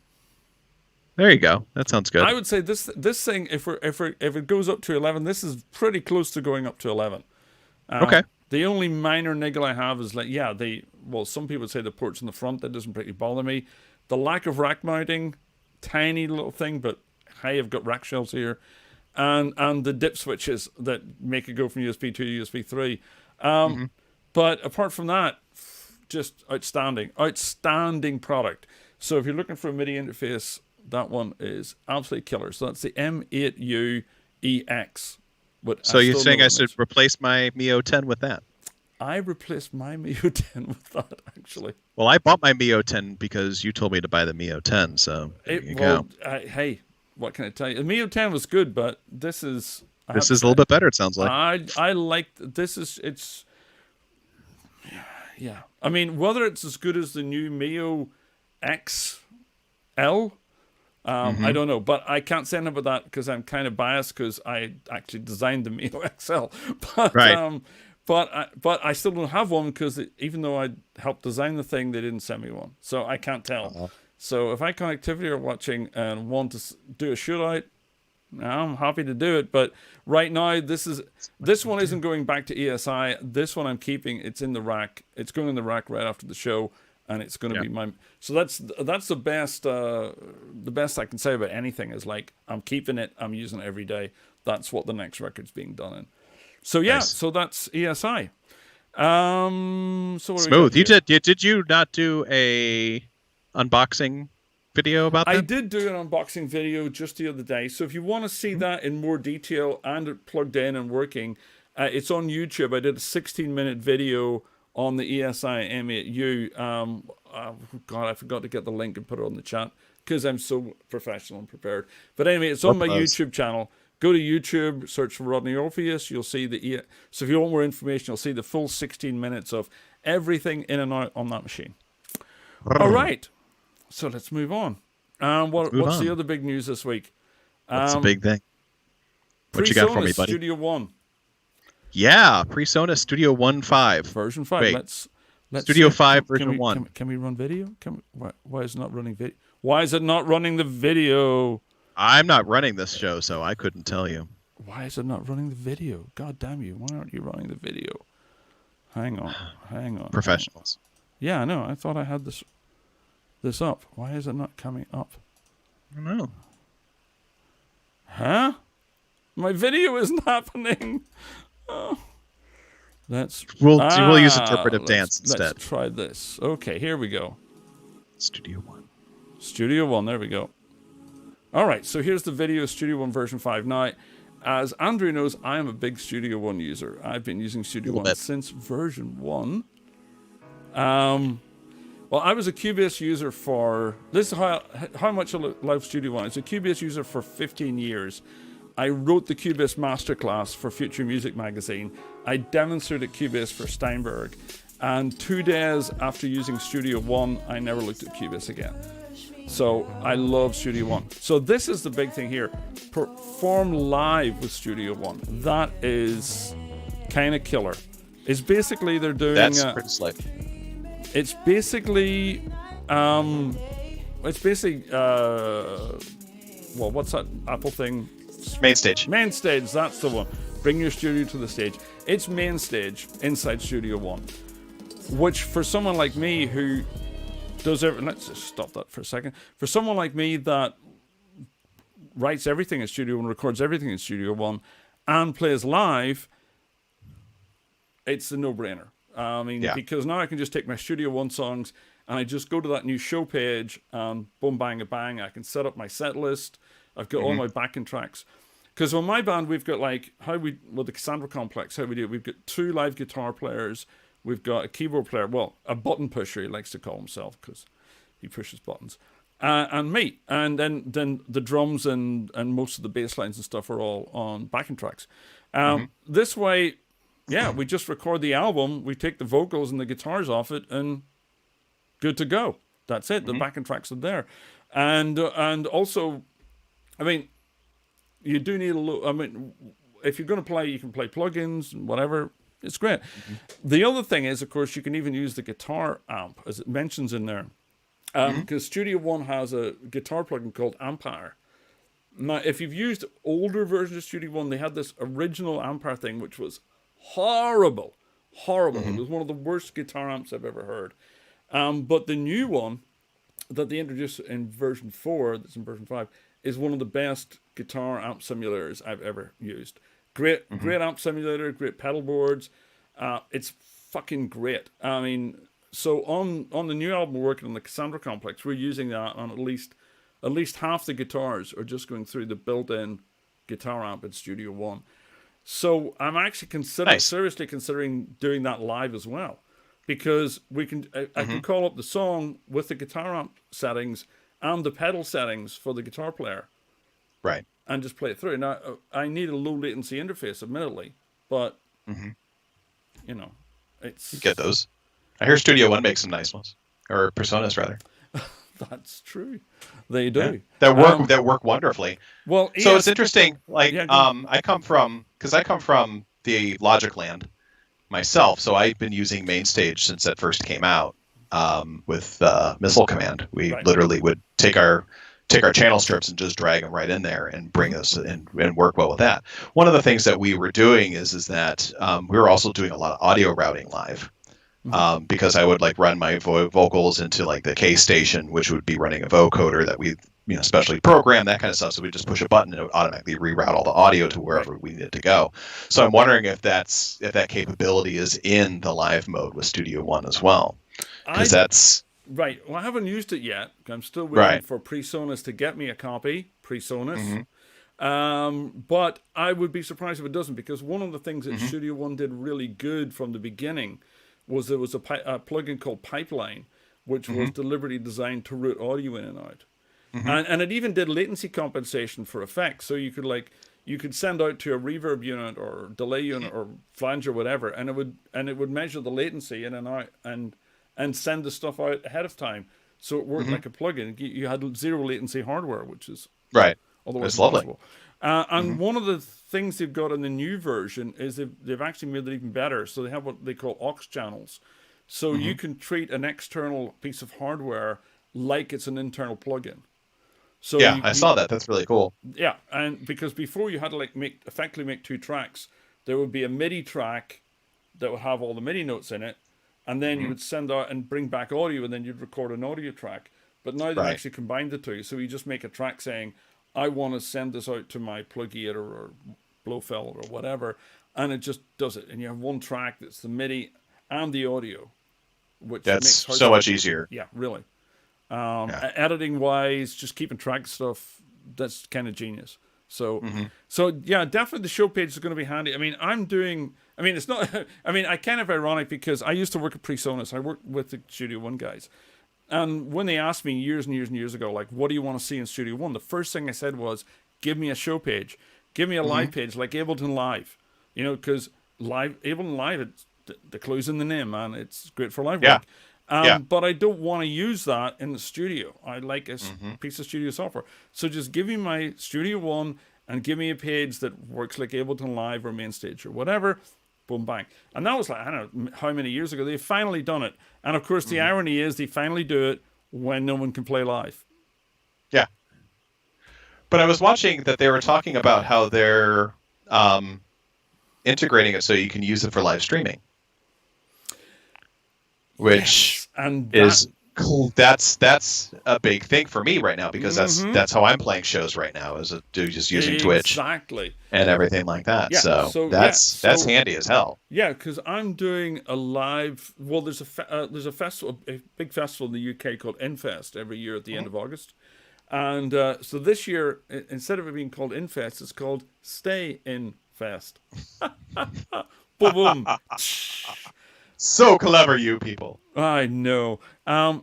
There you go. That sounds good. I would say this thing, if it goes up to 11, this is pretty close to going up to 11. Okay. The only minor niggle I have is like, some people would say the ports in the front, that doesn't particularly bother me. The lack of rack mounting, tiny little thing, but hey, I've got rack shelves here. And the dip switches that make it go from USB 2 to USB 3. But apart from that, just outstanding product. So if you're looking for a MIDI interface, that one is absolutely killer. So that's the M8U EX. So you're saying I should replace my Mio 10 with that? I replaced my MIDI 10 with that, actually. Well, I bought my MIDI 10 because you told me to buy the MIDI 10, so there you go. Hey, what can I tell you? The MIDI 10 was good, but this is... This is a little bit better, it sounds like. I like... It's... Yeah. I mean, whether it's as good as the new MIDI XL... I don't know, but I can't say anything about that because I'm kind of biased because I actually designed the MIDI XL. But, right. But I still don't have one because even though I helped design the thing, they didn't send me one. So I can't tell. So if iConnectivity are watching and want to do a shootout, I'm happy to do it. But right now, this one isn't going back to ESI. This one I'm keeping. It's in the rack. It's going in the rack right after the show. And it's going to be my... So that's the best I can say about anything is like, I'm keeping it. I'm using it every day. That's what the next record's being done in. So yeah, nice. So that's ESI. So what Smooth. Did you not do a unboxing video about that? I did do an unboxing video just the other day. So if you want to see that in more detail and it plugged in and working, it's on YouTube. I did a 16-minute video on the ESI M8U. God, I forgot to get the link and put it on the chat because I'm so professional and prepared. But anyway, it's on my YouTube channel. Go to YouTube, search for Rodney Orpheus. You'll see so if you want more information, you'll see the full 16 minutes of everything in and out on that machine. All right. So let's move on. What's the other big news this week? What's the big thing? What you got for me, buddy? Studio One. Yeah, Presonus Studio One 5. Version 5. Wait. Let's Studio 5 version 1. Can we run video? Why is it not running video? Why is it not running the video? I'm not running this show, so I couldn't tell you. Why is it not running the video? God damn you. Why aren't you running the video? Hang on. Professionals. Yeah, I know. I thought I had this up. Why is it not coming up? I don't know. Huh? My video isn't happening. Oh. We'll use interpretive dance instead. Let's try this. Okay, here we go. Studio One. Studio One, there we go. All right, so here's the video, Studio One version 5. Now, as Andrew knows, I am a big Studio One user. I've been using Studio One since version 1. Well, I was a Cubase user for... This is how much I love Studio One. I was a Cubase user for 15 years. I wrote the Cubase Masterclass for Future Music magazine. I demonstrated Cubase for Steinberg. And 2 days after using Studio One, I never looked at Cubase again. So I love Studio One. So this is the big thing here. Perform live with Studio One. That is kind of killer. It's basically they're doing... That's pretty slick. It's basically... well, what's that Apple thing? Main stage. Main stage, that's the one. Bring your studio to the stage. It's main stage inside Studio One. Which for someone like me who does let's just stop that for a second. For someone like me that writes everything in Studio One, records everything in Studio One, and plays live, it's a no-brainer. Because now I can just take my Studio One songs and I just go to that new show page and boom, bang, a bang. I can set up my set list. I've got all my backing tracks. Because on my band, we've got the Cassandra Complex, how we do it. We've got 2 live guitar players. We've got a keyboard player, a button pusher, he likes to call himself because he pushes buttons. And me. And then the drums and most of the bass lines and stuff are all on backing tracks. This way, we just record the album, we take the vocals and the guitars off it, and good to go. That's it. The backing tracks are there. And also, I mean, you do need if you're going to play, you can play plugins and whatever. It's great. The other thing is, of course, you can even use the guitar amp, as it mentions in there. Because Studio One has a guitar plugin called Ampere. Now, if you've used older versions of Studio One, they had this original Ampere thing, which was horrible. It was one of the worst guitar amps I've ever heard. But the new one that they introduced in version 4, that's in version 5, is one of the best guitar amp simulators I've ever used. Great amp simulator, great pedal boards. It's fucking great. I mean, so on the new album we're working on, the Cassandra Complex, we're using that on at least half the guitars are just going through the built-in guitar amp in Studio One. So I'm actually seriously considering doing that live as well, because I can call up the song with the guitar amp settings and the pedal settings for the guitar player, right, and just play it through. Now I need a low latency interface, admittedly, but you know, it's you get those. I hear Studio One makes some nice ones, or Presonus rather. That's true. They do. Yeah. That work wonderfully. Well, so it's interesting. Like, I come from the Logic land myself, so I've been using MainStage since that first came out. With Missile Command, we literally would take our channel strips and just drag them right in there and bring us and work well with that. One of the things that we were doing is that we were also doing a lot of audio routing live. Because I would like run my vocals into like the K station, which would be running a vocoder that we specially program, that kind of stuff. So we just push a button and it would automatically reroute all the audio to wherever we need it to go. So I'm wondering if that capability is in the live mode with Studio One as well, because that's right. Well, I haven't used it yet. I'm still waiting for Presonus to get me a copy. Presonus. But I would be surprised if it doesn't, because one of the things that Studio One did really good from the beginning was there was a plugin called Pipeline, which was deliberately designed to route audio in and out. And it even did latency compensation for effects. So you could send out to a reverb unit or delay unit or flange or whatever, and it would measure the latency in and out and send the stuff out ahead of time. So it worked like a plugin. You had zero latency hardware, which is otherwise impossible. And one of the things they've got in the new version is they've actually made it even better. So they have what they call aux channels. So you can treat an external piece of hardware like it's an internal plugin. So I saw that. That's really cool. Yeah, and because before you had to effectively make two tracks, there would be a MIDI track that would have all the MIDI notes in it, and then you would send out and bring back audio, and then you'd record an audio track. But now they've actually combined the two. So you just make a track saying, I want to send this out to my plug-eater or Blofeld or whatever, and it just does it. And you have one track that's the MIDI and the audio, which that's so much easier. Yeah, really. Editing-wise, just keeping track of stuff, that's kind of genius. So, yeah, definitely the show page is going to be handy. I mean, it's not. I mean, I kind of ironic because I used to work at Presonus. I worked with the Studio One guys. And when they asked me years and years and years ago, like, what do you want to see in Studio One? The first thing I said was, give me a show page. Give me a live page like Ableton Live. Because Ableton Live, it's, the clue's in the name, man. It's great for live work. But I don't want to use that in the studio. I like a piece of studio software. So just give me my Studio One and give me a page that works like Ableton Live or MainStage or whatever. Boom, bang. And that was like, I don't know how many years ago. They've finally done it. And of course, the irony is they finally do it when no one can play live. Yeah. But I was watching that they were talking about how they're integrating it so you can use it for live streaming. Which is cool. That's a big thing for me right now, because that's how I'm playing shows right now, is just using Twitch and everything like that. Yeah, so that's handy as hell. Yeah, because I'm doing a live. Well, there's a festival, a big festival in the UK called Infest every year at the end of August, and so this year, instead of it being called Infest, it's called Stay In Fest. Boom, boom. So clever, you people. I know.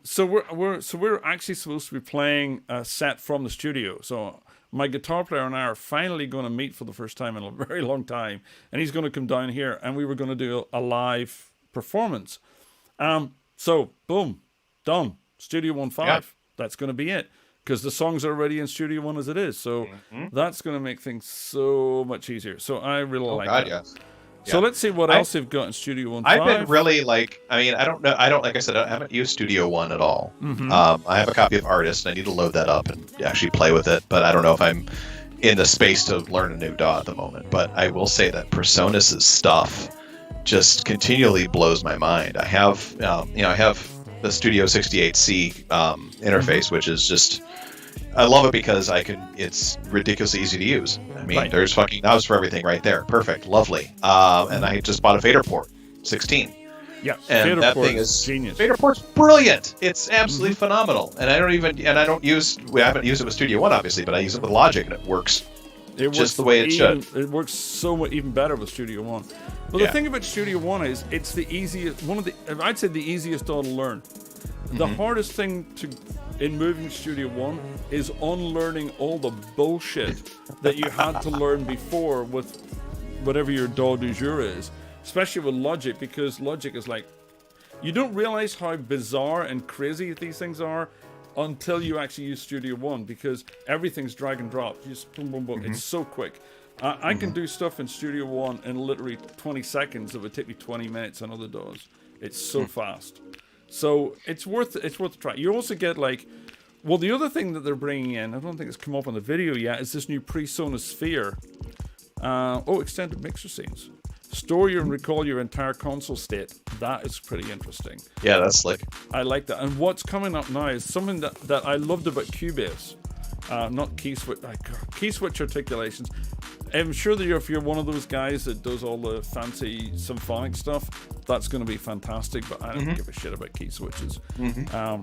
So we're actually supposed to be playing a set from the studio. So my guitar player and I are finally going to meet for the first time in a very long time, and he's going to come down here, and we were going to do a live performance. So boom, done. Studio One 5. Yeah. That's going to be it, because the songs are already in Studio One as it is. So that's going to make things so much easier. So I really like that. Yes. So let's see what else they've got in Studio One 5. I've been really I don't know. Like I said, I haven't used Studio One at all. I have a copy of Artist, and I need to load that up and actually play with it. But I don't know if I'm in the space to learn a new DAW at the moment. But I will say that Presonus' stuff just continually blows my mind. I have, I have the Studio 68C interface, which is just, I love it because it's ridiculously easy to use. I mean, there's fucking knobs for everything right there. Perfect. Lovely. And I just bought a fader port, 16. Yeah. And that thing is genius. Fader port's brilliant. It's absolutely phenomenal. And I haven't used it with Studio One, obviously, but I use it with Logic, and it works It works just the way it should. It works so much even better with Studio One. But the thing about Studio One is it's the easiest, I'd say the easiest to learn. The hardest thing in moving Studio One is unlearning all the bullshit that you had to learn before with whatever your DAW du jour is, especially with Logic, because Logic is like, you don't realize how bizarre and crazy these things are until you actually use Studio One, because everything's drag and drop. You just boom, boom, boom. It's so quick. I can do stuff in Studio One in literally 20 seconds that would take me 20 minutes on other DAWs. It's so fast. So it's worth a try. You also get the other thing that they're bringing in, I don't think it's come up on the video yet, is this new Presonus Sphere. Extended mixer scenes. Store and recall your entire console state. That is pretty interesting. Yeah, that's slick. I like that. And what's coming up now is something that I loved about Cubase. Not key switch articulations. I'm sure that if you're one of those guys that does all the fancy symphonic stuff, that's going to be fantastic. But I don't give a shit about key switches. If I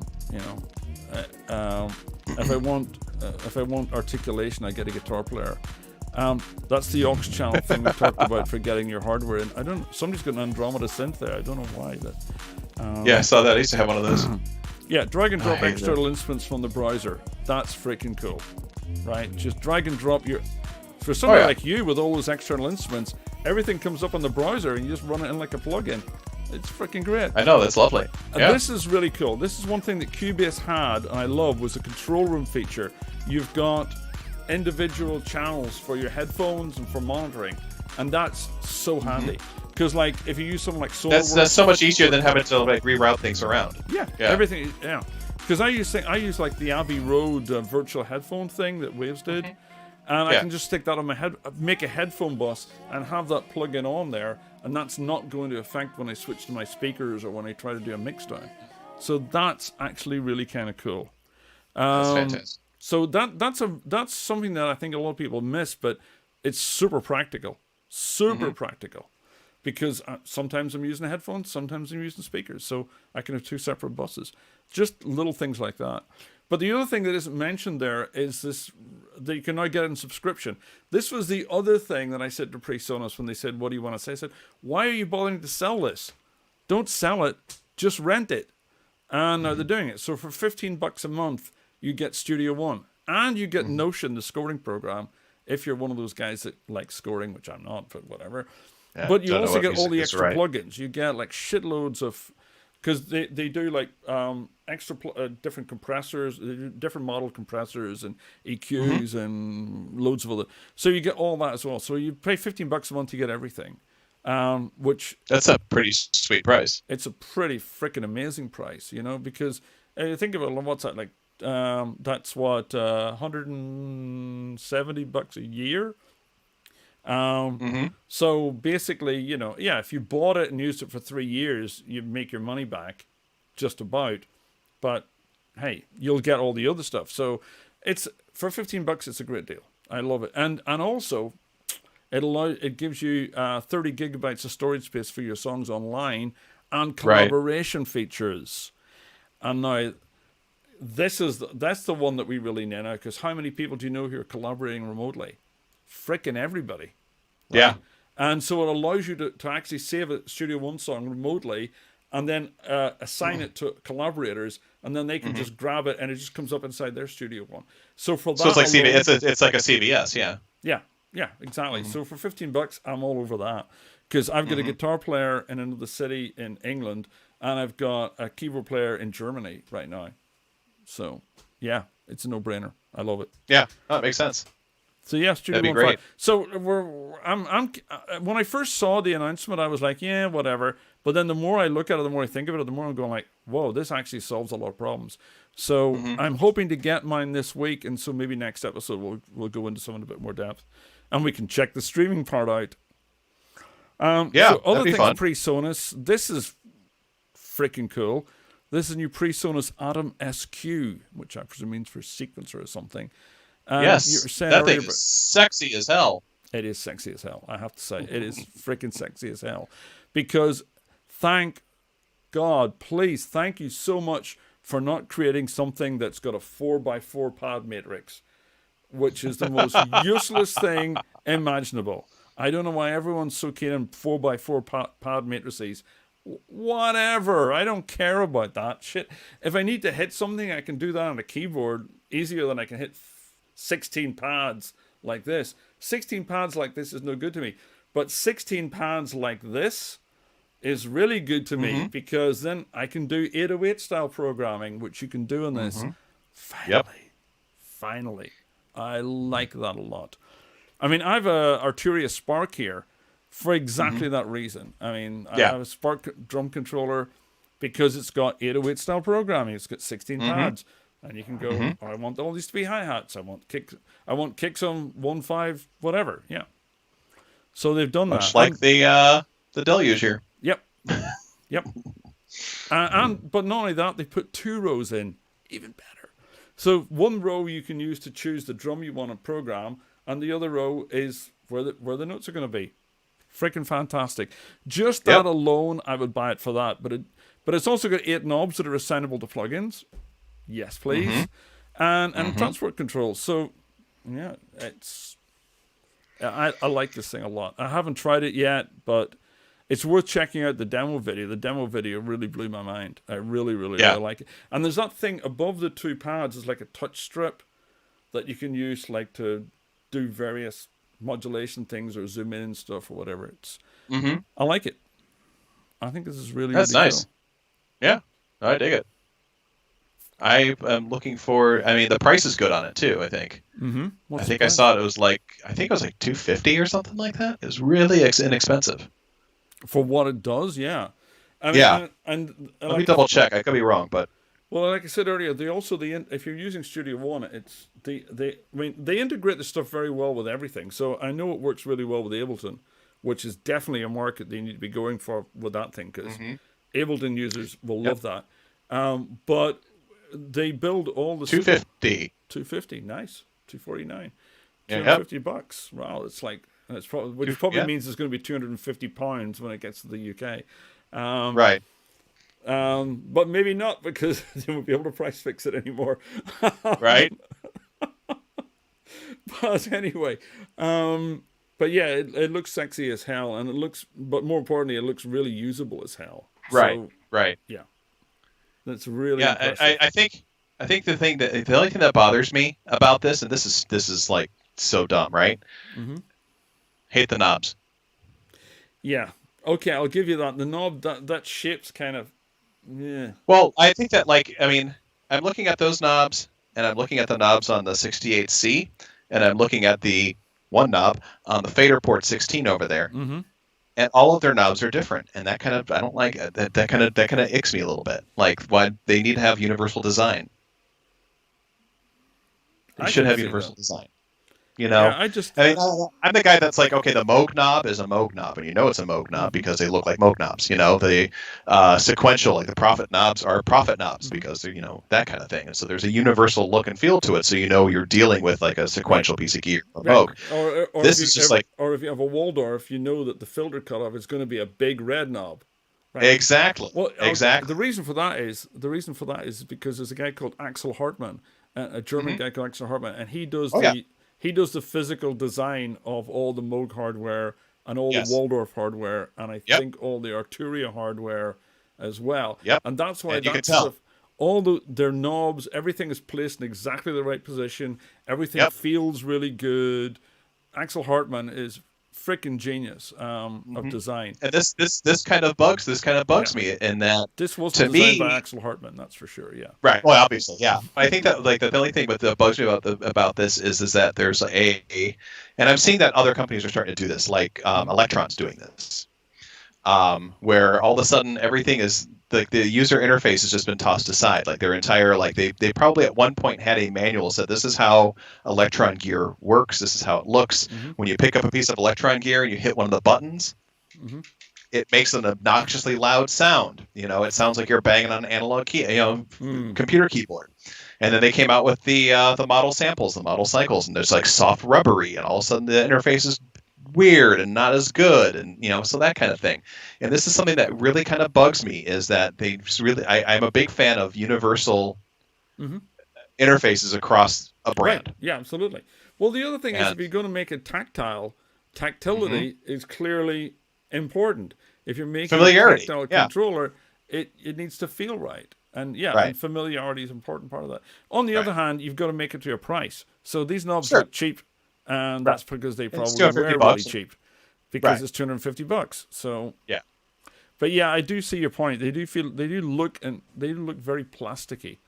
want articulation, I get a guitar player. That's the aux channel thing we talked about for getting your hardware in. Somebody's got an Andromeda synth there. I don't know why. I saw that. I used to have one of those. Yeah, drag and drop external instruments from the browser. That's freaking cool, right? Just drag and drop for somebody like you with all those external instruments, everything comes up on the browser and you just run it in like a plugin. It's freaking great. I know, that's lovely. And this is really cool. This is one thing that Cubase had, and I love, was a control room feature. You've got individual channels for your headphones and for monitoring, and that's so handy. Because if you use something like SolarWorks, that's so much easier than having to reroute things around. Everything. Because I use the Abbey Road virtual headphone thing that Waves did, and I can just stick that on my head, make a headphone bus, and have that plug-in on there, and that's not going to affect when I switch to my speakers or when I try to do a mix down. So that's actually really kind of cool. That's fantastic. So that's something that I think a lot of people miss, but it's super practical. Practical. Because sometimes I'm using headphones, sometimes I'm using speakers. So I can have two separate buses. Just little things like that. But the other thing that isn't mentioned there is this, that you can now get in subscription. This was the other thing that I said to Presonus when they said, what do you want to say? I said, why are you bothering to sell this? Don't sell it, just rent it. And now they're doing it. So for $15 a month, you get Studio One. And you get Notion, the scoring program, if you're one of those guys that like scoring, which I'm not, but whatever. Yeah, but you also get all the extra plugins. You get shitloads of, because they do extra different compressors, different model compressors and EQs and loads of other. So you get all that as well. So you pay $15 a month to get everything, which that's a pretty sweet price. It's a pretty freaking amazing price, because think about what's that like. That's what $170 a year. So basically, if you bought it and used it for 3 years, you make your money back, just about. But hey, you'll get all the other stuff. So it's for $15, it's a great deal. I love it, and also it gives you 30 gigabytes of storage space for your songs online and collaboration features. And now that's the one that we really need now, because how many people do you know who are collaborating remotely? Frickin' everybody. Right? Yeah. And so it allows you to actually save a Studio One song remotely and then assign it to collaborators, and then they can just grab it and it just comes up inside their Studio One. So for that, so it's like it's like a CBS, yeah, exactly. So for $15, I'm all over that, because I've got a guitar player in another city in England, and I've got a keyboard player in Germany right now. So yeah, it's a no-brainer. I love it. Yeah, that makes sense. So yeah, Studio One. Great. So when I first saw the announcement, I was like, yeah, whatever. But then the more I look at it, the more I think of it, the more I'm going like, whoa, this actually solves a lot of problems. So I'm hoping to get mine this week, and so maybe next episode we'll go into some in a bit more depth, and we can check the streaming part out. So other things, Presonus. This is freaking cool. This is a new Presonus Atom SQ, which I presume means for sequencer or something. Yes, that thing is sexy as hell. It is sexy as hell, I have to say. It is freaking sexy as hell. Because thank God, please, thank you so much for not creating something that's got a 4x4 pad matrix. which is the most useless thing imaginable. I don't know why everyone's so keen on 4x4 pad matrices. Whatever. I don't care about that shit. If I need to hit something, I can do that on a keyboard easier than I can hit 16 pads like this. 16 pads like this is no good to me. But 16 pads like this is really good to me because then I can do 808 style programming, which you can do on this. Finally. I like that a lot. I mean, I have a Arturia Spark here for exactly that reason. I mean, I have a Spark drum controller because it's got 808 style programming. It's got 16 pads. And you can go, I want all these to be hi-hats. I want kicks on 1/5, whatever. Yeah. So they've done Much that. Like the Deluge here. Yep. Yep. But not only that, they put 2 rows in. Even better. So one row you can use to choose the drum you want to program, and the other row is where the notes are going to be. Freaking fantastic. Just that alone, I would buy it for that. But it's also got 8 knobs that are assignable to plugins. Yes, please. And transport controls. So, yeah, I like this thing a lot. I haven't tried it yet, but it's worth checking out the demo video. The demo video really blew my mind. I really, really like it. And there's that thing above the 2 pads is like a touch strip that you can use like to do various modulation things or zoom in and stuff or whatever. It's I like it. I think this is really, That's really nice. cool. Yeah, I dig it. I am looking for. I mean, the price is good on it too. I think. I think I saw it was like $250 or something like that. It's really inexpensive for what it does. Yeah. I mean, and let me double check. I could be wrong, but well, like I said earlier, if you're using Studio One, it's they integrate the stuff very well with everything. So I know it works really well with Ableton, which is definitely a market they need to be going for with that thing because Ableton users will love that. But they build all the $250, nice, $249, $250. Wow, it's like which probably means it's going to be £250 when it gets to the UK. Right. But maybe not because they won't be able to price fix it anymore. Right. But anyway, but yeah, it looks sexy as hell, and but more importantly, it looks really usable as hell. Right. So, right. Yeah. That's really impressive. I think the only thing that bothers me about this, and this is like so dumb, right? Hate the knobs. Yeah. Okay, I'll give you that. The knob, that shape's kind of, yeah. Well, I think that I'm looking at those knobs, and I'm looking at the knobs on the 68C, and I'm looking at the one knob on the fader port 16 over there. And all of their knobs are different, and that kind of I don't like that kind of icks me a little bit. Like, why they need to have universal design? They should have universal design. You know, I'm the guy that's like, okay, the Moog knob is a Moog knob, and you know it's a Moog knob because they look like Moog knobs. You know, the sequential, like the Prophet knobs are Prophet knobs because they're, that kind of thing. And so there's a universal look and feel to it, so you know you're dealing with like a sequential piece of gear, a Moog. Or this is just or if you have a Waldorf, you know that the filter cutoff is going to be a big red knob. Right? Exactly. Well, exactly. The reason for that is because there's a guy called Axel Hartmann, a German guy called Axel Hartmann, and he does He does the physical design of all the Moog hardware and all the Waldorf hardware, and I think all the Arturia hardware as well. And that's why that stuff, their knobs, everything is placed in exactly the right position. Everything feels really good. Axel Hartmann is freaking genius of design. And this kind of bugs me in that this wasn't designed by Axel Hartmann, that's for sure. Yeah. Right. Well, obviously, yeah. I think that the only thing that bugs me about this is that there's and I'm seeing that other companies are starting to do this, like Electron's doing this, where all of a sudden everything is the user interface has just been tossed aside. Like their entire they probably at one point had a manual said this is how Electron gear works. This is how it looks. When you pick up a piece of Electron gear and you hit one of the buttons, it makes an obnoxiously loud sound. It sounds like you're banging on an analog key, computer keyboard. And then they came out with the model samples, the model cycles, and there's like soft rubbery, and all of a sudden the interface is weird and not as good, and so that kind of thing. And this is something that really kind of bugs me, is that they really I'm a big fan of universal interfaces across a brand. Right. Yeah, absolutely. Well, the other thing is if you're going to make it tactile, tactility is clearly important. If you're making a tactile controller, it needs to feel right. And and familiarity is an important part of that. On the other hand, you've got to make it to your price. So these knobs look cheap, and that's because they probably were really cheap, because it's $250. So but yeah, I do see your point. They do look very plasticky.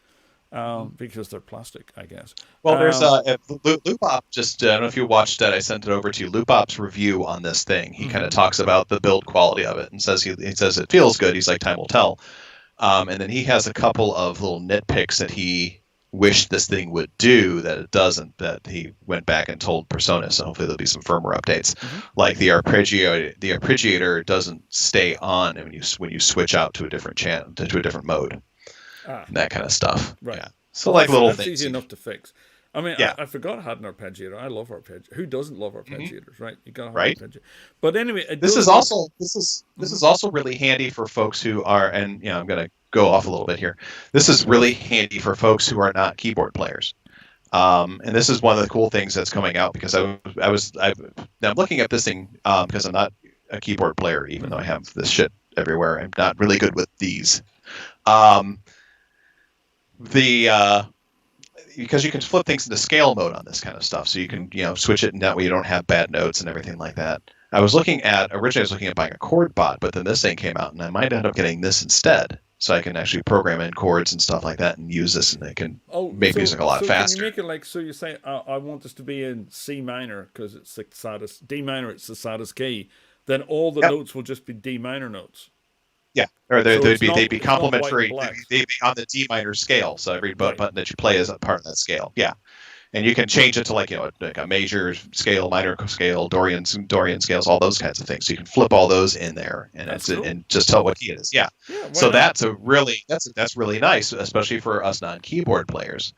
Because they're plastic, I guess. Well, there's Loopop. Just I don't know if you watched that. I sent it over to you. Loopop's review on this thing. He kind of talks about the build quality of it and says he says it feels good. He's like, time will tell. And then he has a couple of little nitpicks that he wished this thing would do that it doesn't. That he went back and told Presonus, and hopefully there'll be some firmware updates. Like the arpeggiator doesn't stay on when you switch out to a different channel, to a different mode. And that kind of stuff. Right. Yeah. So like little that's things. Easy enough to fix. I mean, I forgot I had an arpeggiator. I love arpeggiators. Who doesn't love arpeggiators, right? You got to have an arpeggiator. But anyway, this is also really handy for folks who are, and I'm going to go off a little bit here. This is really handy for folks who are not keyboard players. And this is one of the cool things that's coming out, because I'm looking at this thing because I'm not a keyboard player, even though I have this shit everywhere. I'm not really good with these. Because you can flip things into scale mode on this kind of stuff, so you can switch it, and that way you don't have bad notes and everything like that. Originally I was looking at buying a chord bot, but then this thing came out, and I might end up getting this instead, so I can actually program in chords and stuff like that and use this, and it can make music a lot faster. Can you make it like, so you say, I want this to be in C minor because it's the saddest, D minor it's the saddest key, then all the notes will just be D minor notes. Yeah, or they'd be complementary. They'd be on the D minor scale, so every button that you play is a part of that scale. Yeah, and you can change it to like a major scale, minor scale, Dorian scales, all those kinds of things. So you can flip all those in there, and and just tell what key it is. Yeah, so that's really nice, especially for us non-keyboard players.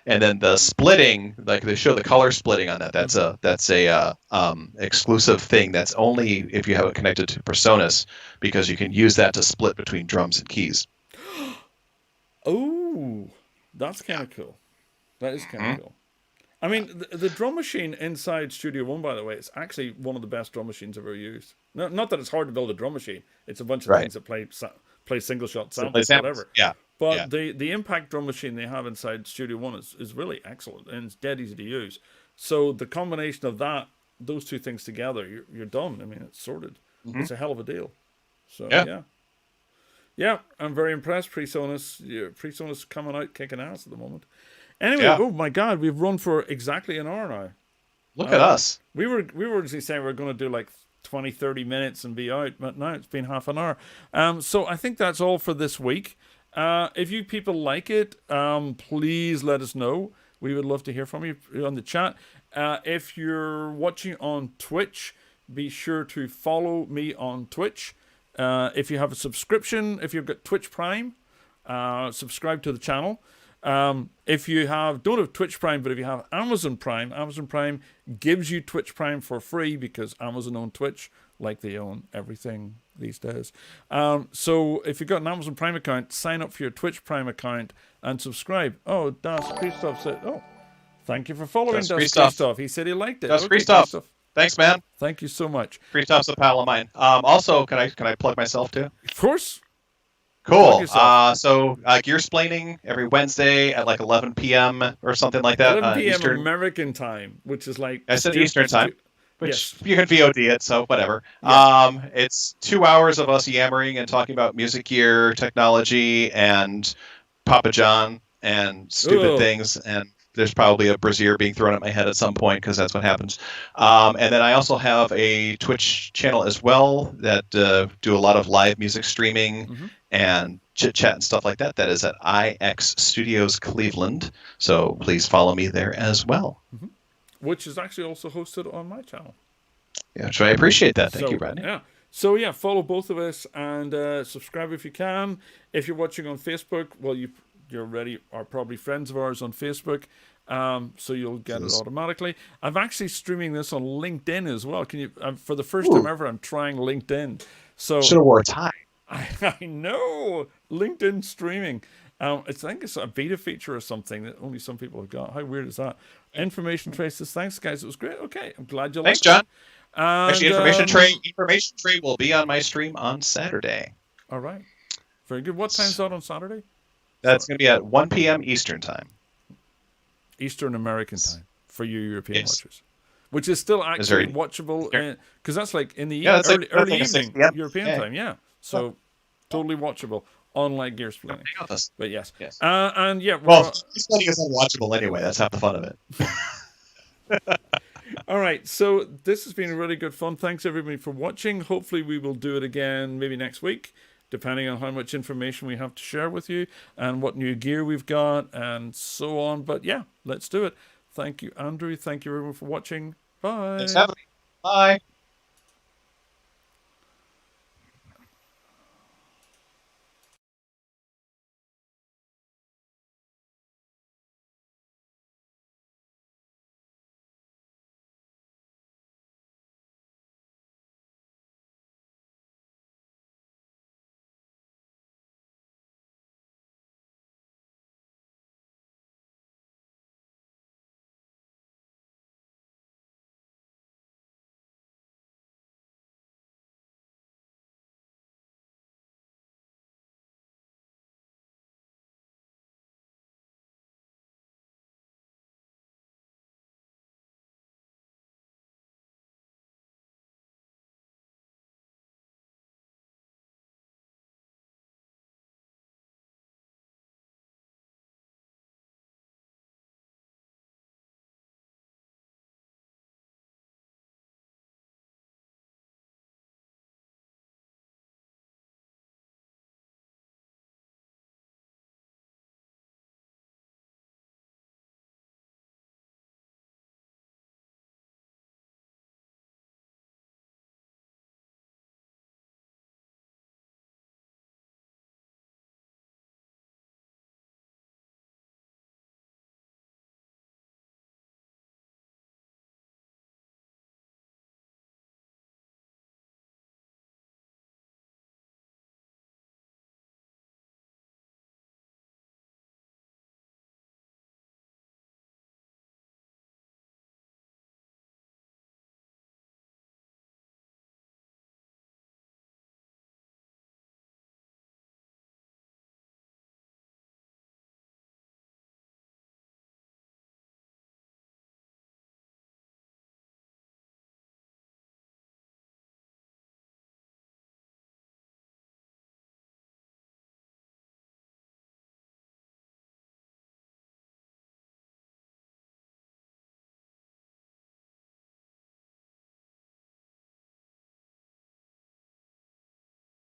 And then the splitting, like they show the color splitting on that. That's a exclusive thing. That's only if you have it connected to Presonus, because you can use that to split between drums and keys. Oh, that's kind of cool. That is kind of cool. I mean, the drum machine inside Studio One, by the way, it's actually one of the best drum machines I've ever used. Not that it's hard to build a drum machine. It's a bunch of things that play single shot samples, whatever. Yeah. But the impact drum machine they have inside Studio One is really excellent, and it's dead easy to use. So the combination of those two things together, you're done. I mean, it's sorted. It's a hell of a deal. So yeah, I'm very impressed. Presonus coming out kicking ass at the moment. Anyway, oh my God, we've run for exactly an hour now. Look at us. We were originally saying we were going to do like 20, 30 minutes and be out, but now it's been half an hour. So I think that's all for this week. If you people like it, please let us know. We would love to hear from you on the chat. If you're watching on Twitch, be sure to follow me on Twitch. If you have a subscription, if you've got Twitch Prime, subscribe to the channel. If you don't have Twitch Prime, but if you have Amazon Prime gives you Twitch Prime for free, because Amazon own Twitch like they own everything these days. So if you've got an Amazon Prime account, sign up for your Twitch Prime account and subscribe. Oh, Das Christoph said, thank you for following Das Christoph. He said he liked it. Das Christoph. Thanks, man. Thank you so much. Christoph's a pal of mine. Also, can I plug myself too? Of course. Cool. So Gearsplaining every Wednesday at like 11 p.m. or something like that. 11 p.m. Eastern. American time, which is like... I said Eastern time, which you can VOD it, so whatever. Yes. It's 2 hours of us yammering and talking about music gear, technology, and Papa John, and stupid things, and there's probably a brassiere being thrown at my head at some point, because that's what happens. And then I also have a Twitch channel as well that do a lot of live music streaming and chit chat and stuff like that. That is at IX Studios Cleveland. So please follow me there as well. Which is actually also hosted on my channel. Yeah, so I appreciate that. Thank you, Rodney. Yeah. So yeah, follow both of us and subscribe if you can. If you're watching on Facebook, well, you already are probably friends of ours on Facebook. So you'll get it automatically. I'm actually streaming this on LinkedIn as well. Can you? For the first time ever, I'm trying LinkedIn. So should have wore a tie. I know LinkedIn streaming. I think it's a beta feature or something that only some people have got. How weird is that? Information traces. Thanks, guys. It was great. Okay, I'm glad you liked it. Thanks, John. And, Actually, information tray will be on my stream on Saturday. All right. Very good. What time's that on Saturday? That's going to be at 1 p.m. Eastern time. Eastern American time for you European watchers. Which is still actually watchable, because that's like in the early evening European time. Yeah. So totally watchable, unlike Gearsplaining. But yes. And yeah. Well, Gearsplaining is unwatchable anyway. That's half the fun of it. All right. So this has been really good fun. Thanks, everybody, for watching. Hopefully we will do it again maybe next week, depending on how much information we have to share with you and what new gear we've got and so on. But yeah, let's do it. Thank you, Andrew. Thank you, everyone, for watching. Bye. Thanks for having me. Bye.